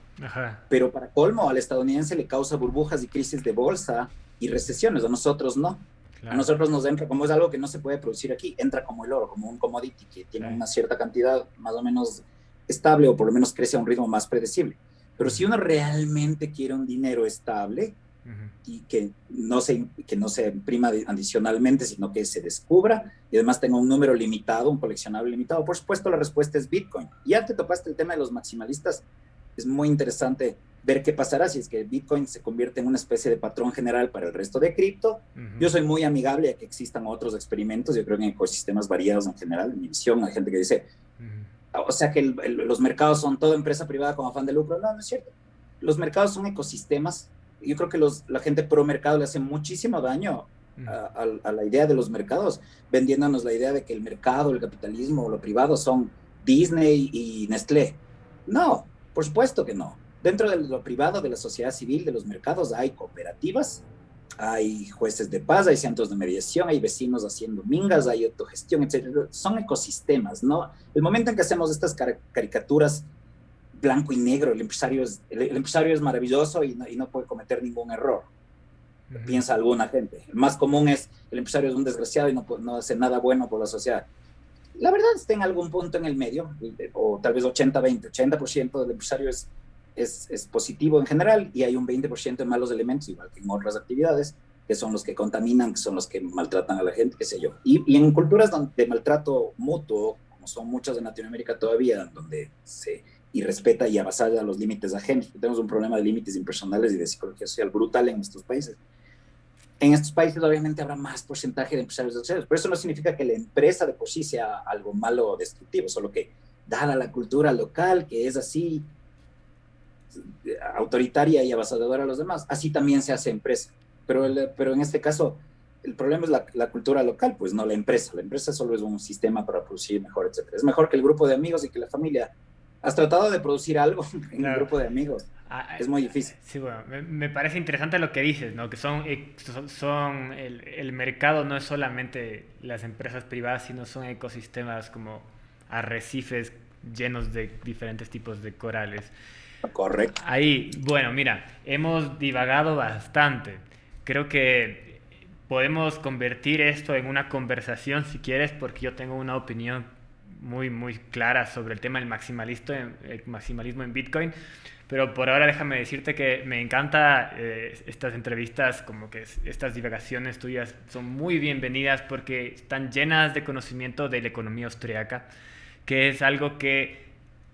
pero para colmo al estadounidense le causa burbujas y crisis de bolsa y recesiones, a nosotros no. Claro. A nosotros nos entra, como es algo que no se puede producir aquí, entra como el oro, como un commodity que tiene una cierta cantidad más o menos estable o por lo menos crece a un ritmo más predecible. Pero si uno realmente quiere un dinero estable, y que no se imprima adicionalmente, sino que se descubra y además tenga un número limitado, un coleccionable limitado. Por supuesto, la respuesta es Bitcoin. Ya te topaste el tema de los maximalistas. Es muy interesante ver qué pasará si es que Bitcoin se convierte en una especie de patrón general para el resto de cripto. Yo soy muy amigable a que existan otros experimentos. Yo creo que en ecosistemas variados en general. En mi visión, hay gente que dice, o sea que los mercados son toda empresa privada con afán de lucro. No, no es cierto. Los mercados son ecosistemas. Yo creo que la gente pro mercado le hace muchísimo daño a la idea de los mercados, vendiéndonos la idea de que el mercado, el capitalismo o lo privado son Disney y Nestlé. No, por supuesto que no. Dentro de lo privado, de la sociedad civil, de los mercados, hay cooperativas, hay jueces de paz, hay centros de mediación, hay vecinos haciendo mingas, hay autogestión, etc. Son ecosistemas, ¿no? El momento en que hacemos estas caricaturas blanco y negro, el empresario es maravilloso y no puede cometer ningún error, piensa alguna gente. El más común es el empresario es un desgraciado y no hace nada bueno por la sociedad. La verdad está en algún punto en el medio, o tal vez 80-20, 80% del empresario es positivo en general y hay un 20% de malos elementos, igual que en otras actividades, que son los que contaminan, que son los que maltratan a la gente, qué sé yo. Y en culturas de maltrato mutuo, como son muchas en Latinoamérica todavía, donde se respeta y avasalla los límites ajenos. Tenemos un problema de límites impersonales y de psicología social brutal en estos países. En estos países obviamente habrá más porcentaje de empresarios sociales, pero eso no significa que la empresa de por sí sea algo malo o destructivo, solo que dada la cultura local, que es así autoritaria y avasalladora a los demás, así también se hace empresa. Pero en este caso, el problema es la cultura local, pues no la empresa. La empresa solo es un sistema para producir mejor, etc. Es mejor que el grupo de amigos y que la familia. ¿Has tratado de producir algo en un grupo de amigos? Es muy difícil. Sí, bueno, me parece interesante lo que dices, ¿no? Que el mercado no es solamente las empresas privadas, sino son ecosistemas como arrecifes llenos de diferentes tipos de corales. Correcto. Ahí, bueno, mira, hemos divagado bastante. Creo que podemos convertir esto en una conversación si quieres, porque yo tengo una opinión muy clara sobre el tema del maximalismo en Bitcoin. Pero por ahora déjame decirte que me encanta estas entrevistas, como que estas divagaciones tuyas son muy bienvenidas porque están llenas de conocimiento de la economía austriaca, que es algo que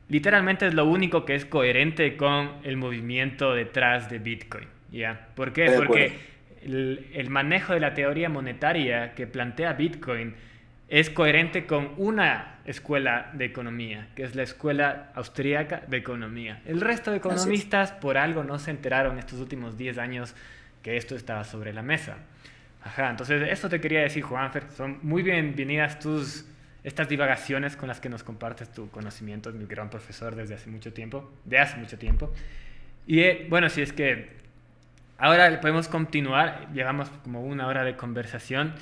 literalmente es lo único que es coherente con el movimiento detrás de Bitcoin. ¿Ya? ¿Por qué? Porque el manejo de la teoría monetaria que plantea Bitcoin es coherente con una escuela de economía, que es la Escuela Austríaca de Economía. El resto de economistas por algo no se enteraron estos últimos 10 años que esto estaba sobre la mesa. Ajá, entonces eso te quería decir, Juanfer. Son muy bienvenidas estas divagaciones con las que nos compartes tu conocimiento, mi gran profesor desde hace mucho tiempo, Y bueno, si es que ahora podemos continuar, llevamos como 1 hora de conversación,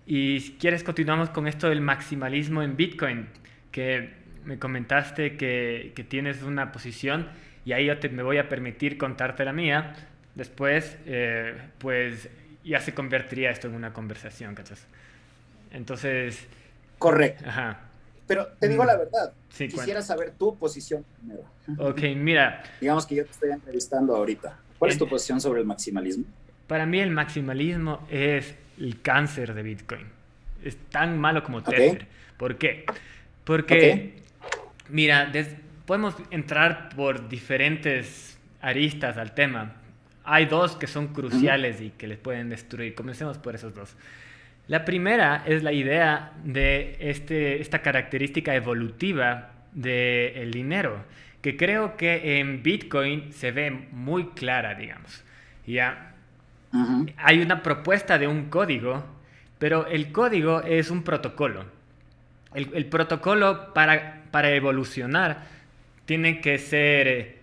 y si quieres continuamos con esto del maximalismo en Bitcoin, que me comentaste que tienes una posición, y ahí me voy a permitir contarte la mía. Después, pues ya se convertiría esto en una conversación, ¿cachas? Entonces... Correcto. Ajá. Pero te digo la verdad, sí, quisiera saber tu posición primero. Ok, mira. Digamos que yo te estoy entrevistando ahorita. ¿Cuál es tu posición sobre el maximalismo? Para mí el maximalismo es el cáncer de Bitcoin. Es tan malo como Tether. ¿Por qué? Porque, mira, podemos entrar por diferentes aristas al tema. Hay 2 que son cruciales y que les pueden destruir. Comencemos por esos 2. La primera es la idea de esta característica evolutiva del dinero, que creo que en Bitcoin se ve muy clara, digamos. ¿Ya? Hay una propuesta de un código, pero el código es un protocolo. El protocolo para evolucionar tiene que ser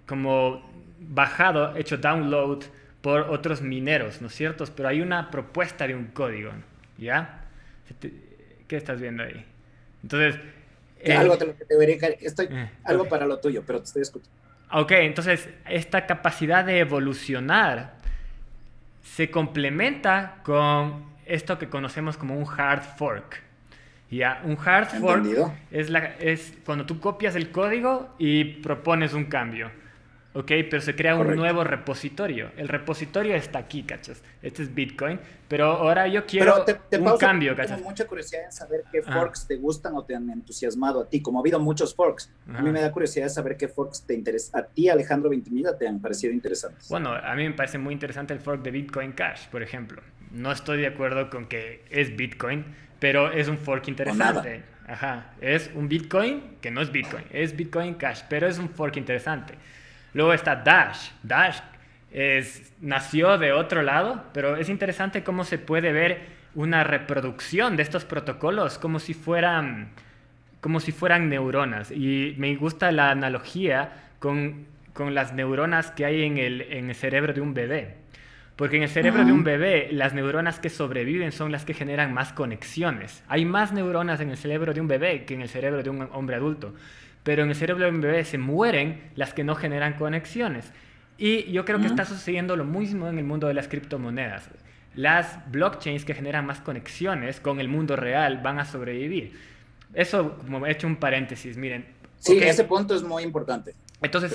como bajado, hecho download por otros mineros, ¿no es cierto? Pero hay una propuesta de un código, ¿ya? ¿Qué estás viendo ahí? Entonces... algo de lo que te verificar, algo para lo tuyo, pero te estoy escuchando. Ok, entonces esta capacidad de evolucionar se complementa con esto que conocemos como un hard fork. ¿Ya? Un hard fork es cuando tú copias el código y propones un cambio. ¿Ok? Pero se crea un nuevo repositorio. El repositorio está aquí, ¿cachas? Este es Bitcoin, pero ahora yo quiero un cambio, ¿cachas? Tengo mucha curiosidad en saber qué forks te gustan o te han entusiasmado a ti. Como ha habido muchos forks, a mí me da curiosidad de saber qué forks te interesan. A ti, Alejandro Ventimiglia, te han parecido interesantes. Bueno, a mí me parece muy interesante el fork de Bitcoin Cash, por ejemplo. No estoy de acuerdo con que es Bitcoin, pero es un fork interesante. Ajá, es un Bitcoin que no es Bitcoin, es Bitcoin Cash, pero es un fork interesante. Luego está Dash. Dash nació de otro lado, pero es interesante cómo se puede ver una reproducción de estos protocolos como si fueran neuronas. Y me gusta la analogía con las neuronas que hay en el cerebro de un bebé. Porque en el cerebro de un bebé, las neuronas que sobreviven son las que generan más conexiones. Hay más neuronas en el cerebro de un bebé que en el cerebro de un hombre adulto. Pero en el cerebro de un bebé se mueren las que no generan conexiones. Y yo creo que está sucediendo lo mismo en el mundo de las criptomonedas. Las blockchains que generan más conexiones con el mundo real van a sobrevivir. Eso, como he hecho un paréntesis, miren. Sí, ese punto es muy importante. Entonces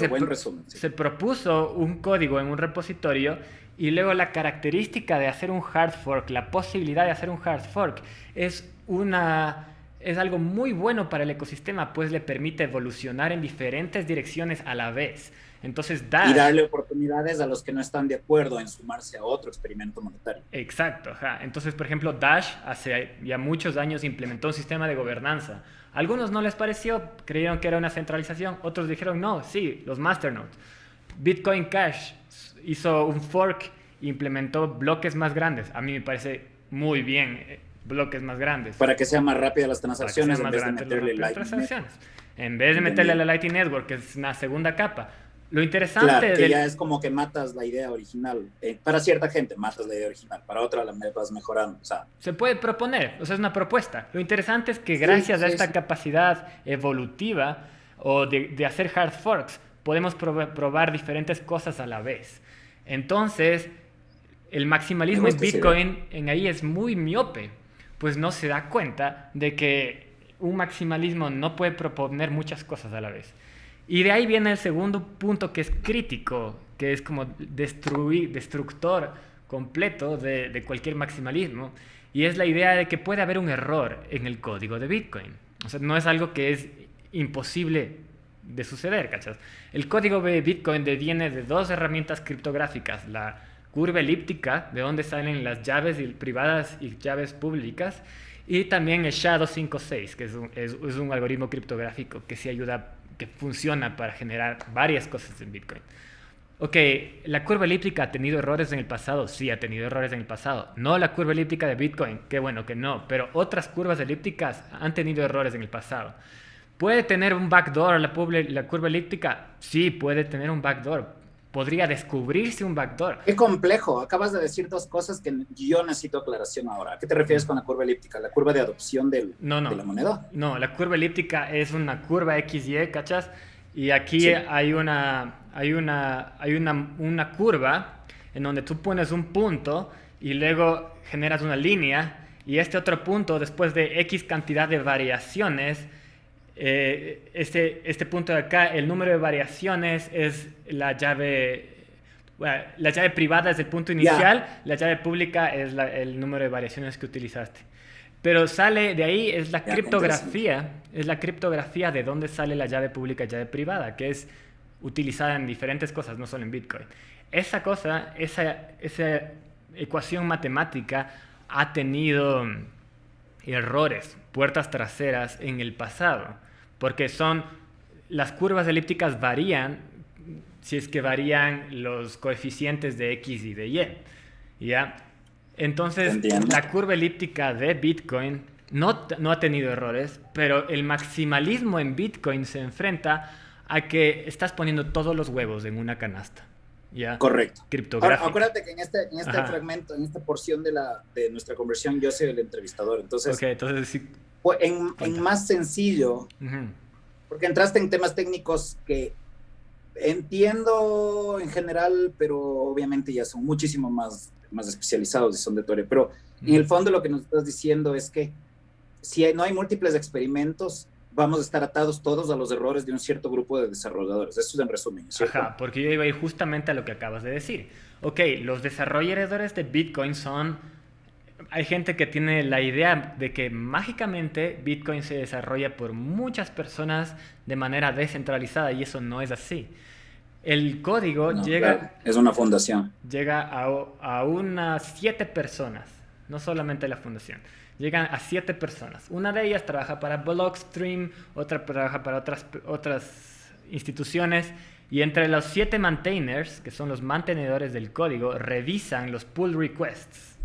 se propuso un código en un repositorio y luego la característica de hacer un hard fork, la posibilidad de hacer un hard fork, es algo muy bueno para el ecosistema, pues le permite evolucionar en diferentes direcciones a la vez. Entonces Dash... Y darle oportunidades a los que no están de acuerdo en sumarse a otro experimento monetario. Exacto. Ajá. Entonces, por ejemplo, Dash hace ya muchos años implementó un sistema de gobernanza. A algunos no les pareció, creyeron que era una centralización. Otros dijeron, no, sí, los masternodes. Bitcoin Cash hizo un fork e implementó bloques más grandes. A mí me parece muy bien bloques más grandes. Para que sean más rápidas las transacciones en vez de meterle a la Lightning Network, que es una segunda capa. Lo interesante... Claro, que ya es como que matas la idea original. Para cierta gente matas la idea original, para otra la vas mejorando. O sea, se puede proponer, o sea, es una propuesta. Lo interesante es que gracias a esta capacidad evolutiva o de hacer hard forks, podemos probar diferentes cosas a la vez. Entonces, el maximalismo en Bitcoin en ahí es muy miope, pues no se da cuenta de que un maximalismo no puede proponer muchas cosas a la vez. Y de ahí viene el segundo punto que es crítico, que es como destructor completo de cualquier maximalismo, y es la idea de que puede haber un error en el código de Bitcoin. O sea, no es algo que es imposible de suceder, ¿cachas? El código de Bitcoin viene de 2 herramientas criptográficas, la curva elíptica, de donde salen las llaves privadas y llaves públicas, y también el SHA-256, que es un algoritmo criptográfico que sí ayuda, que funciona para generar varias cosas en Bitcoin. Ok, ¿la curva elíptica ha tenido errores en el pasado? Sí, ha tenido errores en el pasado. No la curva elíptica de Bitcoin, qué bueno que no, pero otras curvas elípticas han tenido errores en el pasado. ¿Puede tener un backdoor la curva elíptica? Sí, puede tener un backdoor. Podría descubrirse un backdoor. Qué complejo. Acabas de decir dos cosas que yo necesito aclaración ahora. ¿A qué te refieres con la curva elíptica? ¿La curva de adopción de la moneda? No, la curva elíptica es una curva XY, ¿cachas? Y aquí sí. hay una curva en donde tú pones un punto y luego generas una línea, y este otro punto, después de X cantidad de variaciones, este punto de acá, el número de variaciones es la llave. Bueno, la llave privada es el punto inicial, la llave pública es el número de variaciones que utilizaste. Pero sale de ahí, es la criptografía de dónde sale la llave pública y llave privada, que es utilizada en diferentes cosas, no solo en Bitcoin. Esa ecuación matemática ha tenido errores, puertas traseras en el pasado, porque las curvas elípticas varían si es que varían los coeficientes de X y de Y, ¿ya? Entonces, la curva elíptica de Bitcoin no ha tenido errores, pero el maximalismo en Bitcoin se enfrenta a que estás poniendo todos los huevos en una canasta. ¿Ya? Correcto. Criptográfica. Ahora, acuérdate que en este fragmento, en esta porción de nuestra conversión, yo soy el entrevistador. Entonces, sí. En más sencillo, porque entraste en temas técnicos que entiendo en general, pero obviamente ya son muchísimo más especializados y son de tu área. Pero en el fondo lo que nos estás diciendo es que si no hay múltiples experimentos, vamos a estar atados todos a los errores de un cierto grupo de desarrolladores. Eso es en resumen, ¿cierto? Ajá, porque yo iba a ir justamente a lo que acabas de decir. Ok, los desarrolladores de Bitcoin hay gente que tiene la idea de que mágicamente Bitcoin se desarrolla por muchas personas de manera descentralizada, y eso no es así. El código claro, es una fundación. Llega a unas 7 personas, no solamente la fundación. Llegan a 7 personas. Una de ellas trabaja para Blockstream, otra trabaja para otras instituciones, y entre los 7 maintainers, que son los mantenedores del código, revisan los pull requests,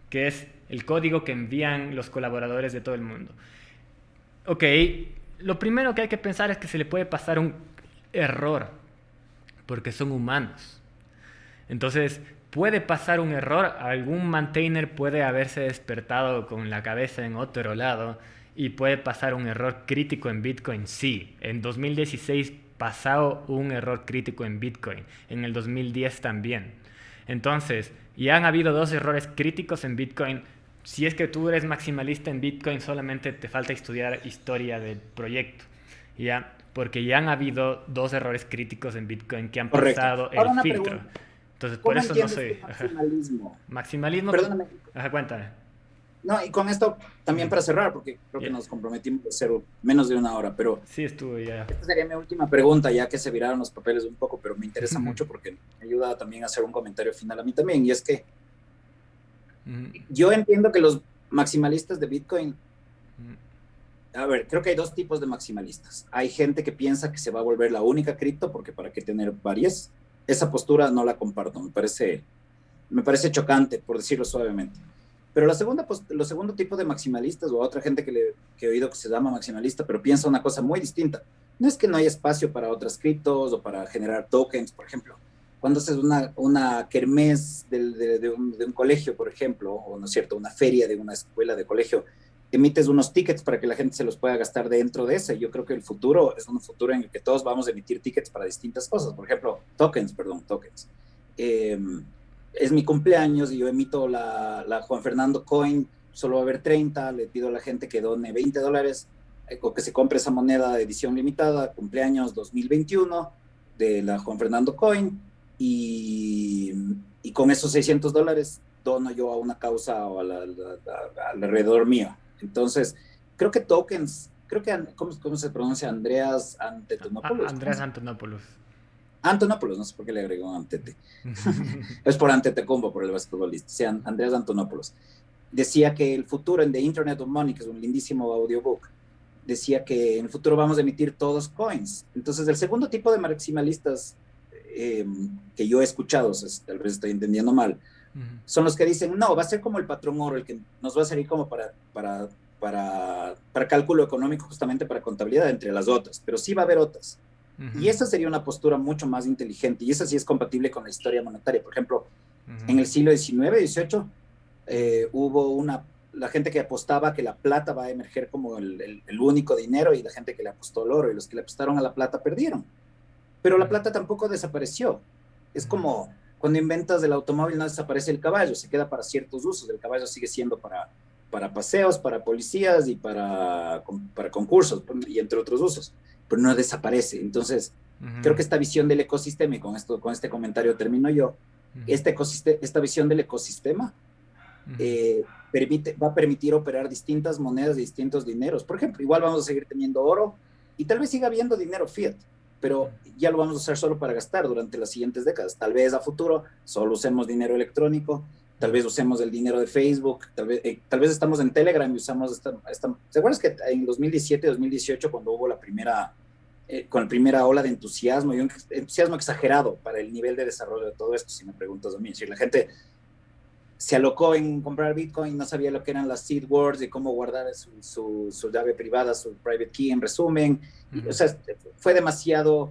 que es el código que envían los colaboradores de todo el mundo. Ok, lo primero que hay que pensar es que se le puede pasar un error, porque son humanos. Entonces, puede pasar un error, algún maintainer puede haberse despertado con la cabeza en otro lado y puede pasar un error crítico en Bitcoin, sí. En 2016 pasó un error crítico en Bitcoin, en el 2010 también. Entonces, ya han habido 2 errores críticos en Bitcoin. Si es que tú eres maximalista en Bitcoin, solamente te falta estudiar historia del proyecto, ¿ya? Porque ya han habido 2 errores críticos en Bitcoin que han pasado el filtro. Pregunta. Entonces, por eso no soy... Maximalismo. Maximalismo. Perdóname. Ajá, cuéntame. No, y con esto también para cerrar, porque creo que nos comprometimos a hacer menos de 1 hora, pero... Sí, estuvo ya. Esta sería mi última pregunta, ya que se viraron los papeles un poco, pero me interesa mucho porque me ayuda también a hacer un comentario final a mí también, y es que yo entiendo que los maximalistas de Bitcoin... A ver, creo que hay 2 tipos de maximalistas. Hay gente que piensa que se va a volver la única cripto, porque para qué tener varias. Esa postura no la comparto, me parece chocante, por decirlo suavemente. Pero lo segundo tipo de maximalistas, o otra gente que he oído que se llama maximalista, pero piensa una cosa muy distinta. No es que no haya espacio para otras criptos o para generar tokens, por ejemplo. Cuando haces una kermés de un colegio, por ejemplo, o no es cierto, una feria de una escuela de colegio, emites unos tickets para que la gente se los pueda gastar dentro de ese. Yo creo que el futuro es un futuro en el que todos vamos a emitir tickets para distintas cosas. Por ejemplo, tokens. Es mi cumpleaños y yo emito la Juan Fernando Coin, solo va a haber 30, le pido a la gente que done $20 o que se compre esa moneda de edición limitada, cumpleaños 2021 de la Juan Fernando Coin, y con esos $600 dono yo a una causa o alrededor mío. Entonces, creo que tokens, ¿cómo se pronuncia? Andreas Antonopoulos. Andreas Antonopoulos. Antonopoulos, no sé por qué le agregó Antete. Es por Antetokounmpo, por el basquetbolista. Sí, Andreas Antonopoulos. Decía que el futuro en The Internet of Money, que es un lindísimo audiobook, decía que en el futuro vamos a emitir todos coins. Entonces, el segundo tipo de maximalistas que yo he escuchado, o sea, tal vez estoy entendiendo mal, son los que dicen, no, va a ser como el patrón oro, el que nos va a servir como para cálculo económico, justamente para contabilidad, entre las otras, pero sí va a haber otras. Y esa sería una postura mucho más inteligente, y esa sí es compatible con la historia monetaria. Por ejemplo, en el siglo XIX, XVIII, hubo la gente que apostaba que la plata va a emerger como el único dinero, y la gente que le apostó al oro, y los que le apostaron a la plata perdieron. Pero la plata tampoco desapareció. Es como cuando inventas el automóvil, no desaparece el caballo, se queda para ciertos usos. El caballo sigue siendo para paseos, para policías y para concursos, y entre otros usos, pero no desaparece. Entonces, creo que esta visión del ecosistema, y con este comentario termino yo, esta visión del ecosistema va a permitir operar distintas monedas de distintos dineros. Por ejemplo, igual vamos a seguir teniendo oro, y tal vez siga habiendo dinero fiat, pero ya lo vamos a usar solo para gastar durante las siguientes décadas. Tal vez a futuro solo usemos dinero electrónico, tal vez usemos el dinero de Facebook, tal vez estamos en Telegram y usamos ¿te acuerdas que en 2017, 2018, cuando hubo con la primera ola de entusiasmo, y un entusiasmo exagerado para el nivel de desarrollo de todo esto, si me preguntas a mí? Si la gente se alocó en comprar Bitcoin, no sabía lo que eran las seed words y cómo guardar su llave privada, su private key, en resumen. O sea, fue demasiado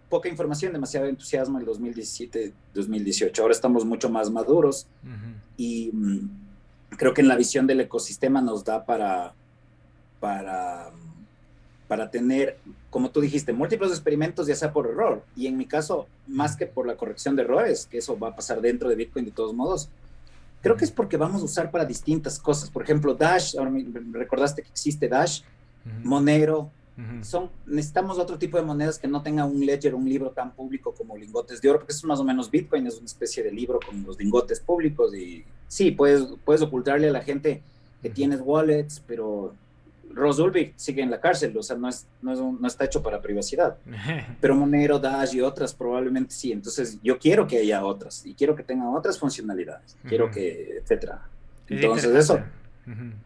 poca información, demasiado entusiasmo en el 2017, 2018. Ahora estamos mucho más maduros y creo que en la visión del ecosistema nos da para tener, como tú dijiste, múltiples experimentos, ya sea por error. Y en mi caso, más que por la corrección de errores, que eso va a pasar dentro de Bitcoin de todos modos, creo que es porque vamos a usar para distintas cosas. Por ejemplo, Dash, ahora me recordaste que existe Dash, Monero. Necesitamos otro tipo de monedas que no tengan un ledger, un libro tan público como lingotes de oro, porque eso es más o menos Bitcoin, es una especie de libro con los lingotes públicos. Y sí, puedes ocultarle a la gente que tienes wallets, pero Ross Ulbricht sigue en la cárcel, o sea, no está hecho para privacidad. Pero Monero, Dash y otras probablemente sí. Entonces yo quiero que haya otras, y quiero que tengan otras funcionalidades, quiero que, etcétera. Entonces eso.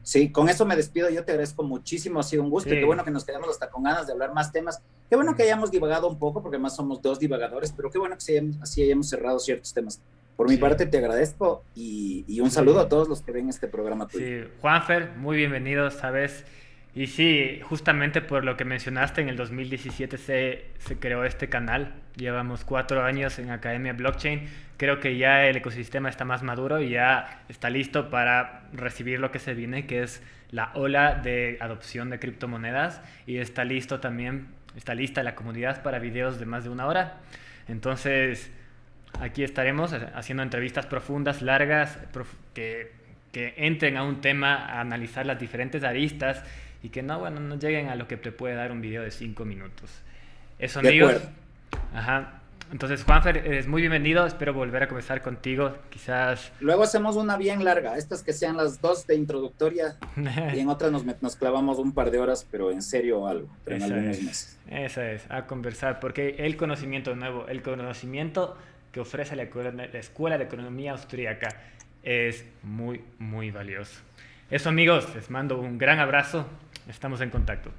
Sí, con eso me despido. Yo te agradezco muchísimo, ha sido un gusto. Sí. Qué bueno que nos quedamos hasta con ganas de hablar más temas. Qué bueno que hayamos divagado un poco, porque además somos dos divagadores, pero qué bueno que así hayamos cerrado ciertos temas. Por mi parte te agradezco, y un saludo a todos los que ven este programa tuyo. Sí, Juanfer, muy bienvenido, ¿sabes? Y sí, justamente por lo que mencionaste, en el 2017 se creó este canal. Llevamos 4 años en Academia Blockchain. Creo que ya el ecosistema está más maduro y ya está listo para recibir lo que se viene, que es la ola de adopción de criptomonedas. Y está lista la comunidad para videos de más de 1 hora. Entonces, aquí estaremos haciendo entrevistas profundas, largas, que entren a un tema, a analizar las diferentes aristas, y que no lleguen a lo que te puede dar un video de 5 minutos. Eso, amigos. Ajá. Entonces, Juanfer, eres muy bienvenido. Espero volver a conversar contigo. Quizás... Luego hacemos una bien larga. Estas que sean las 2 de introductoria, y en otras nos clavamos un par de horas, pero en serio algo. Pero en algunos meses. Esa es, a conversar. Porque el conocimiento nuevo, el conocimiento que ofrece la Escuela de Economía Austríaca es muy, muy valioso. Eso, amigos, les mando un gran abrazo. Estamos en contacto.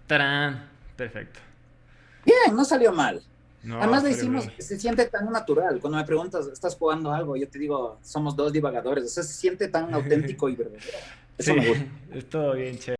¡Tarán! Perfecto. Bien, no salió mal. No, además le decimos, se siente tan natural. Cuando me preguntas, ¿estás jugando algo? Yo te digo, somos dos divagadores. O sea, se siente tan auténtico y verdadero. Eso sí, me gusta. Es todo bien chévere.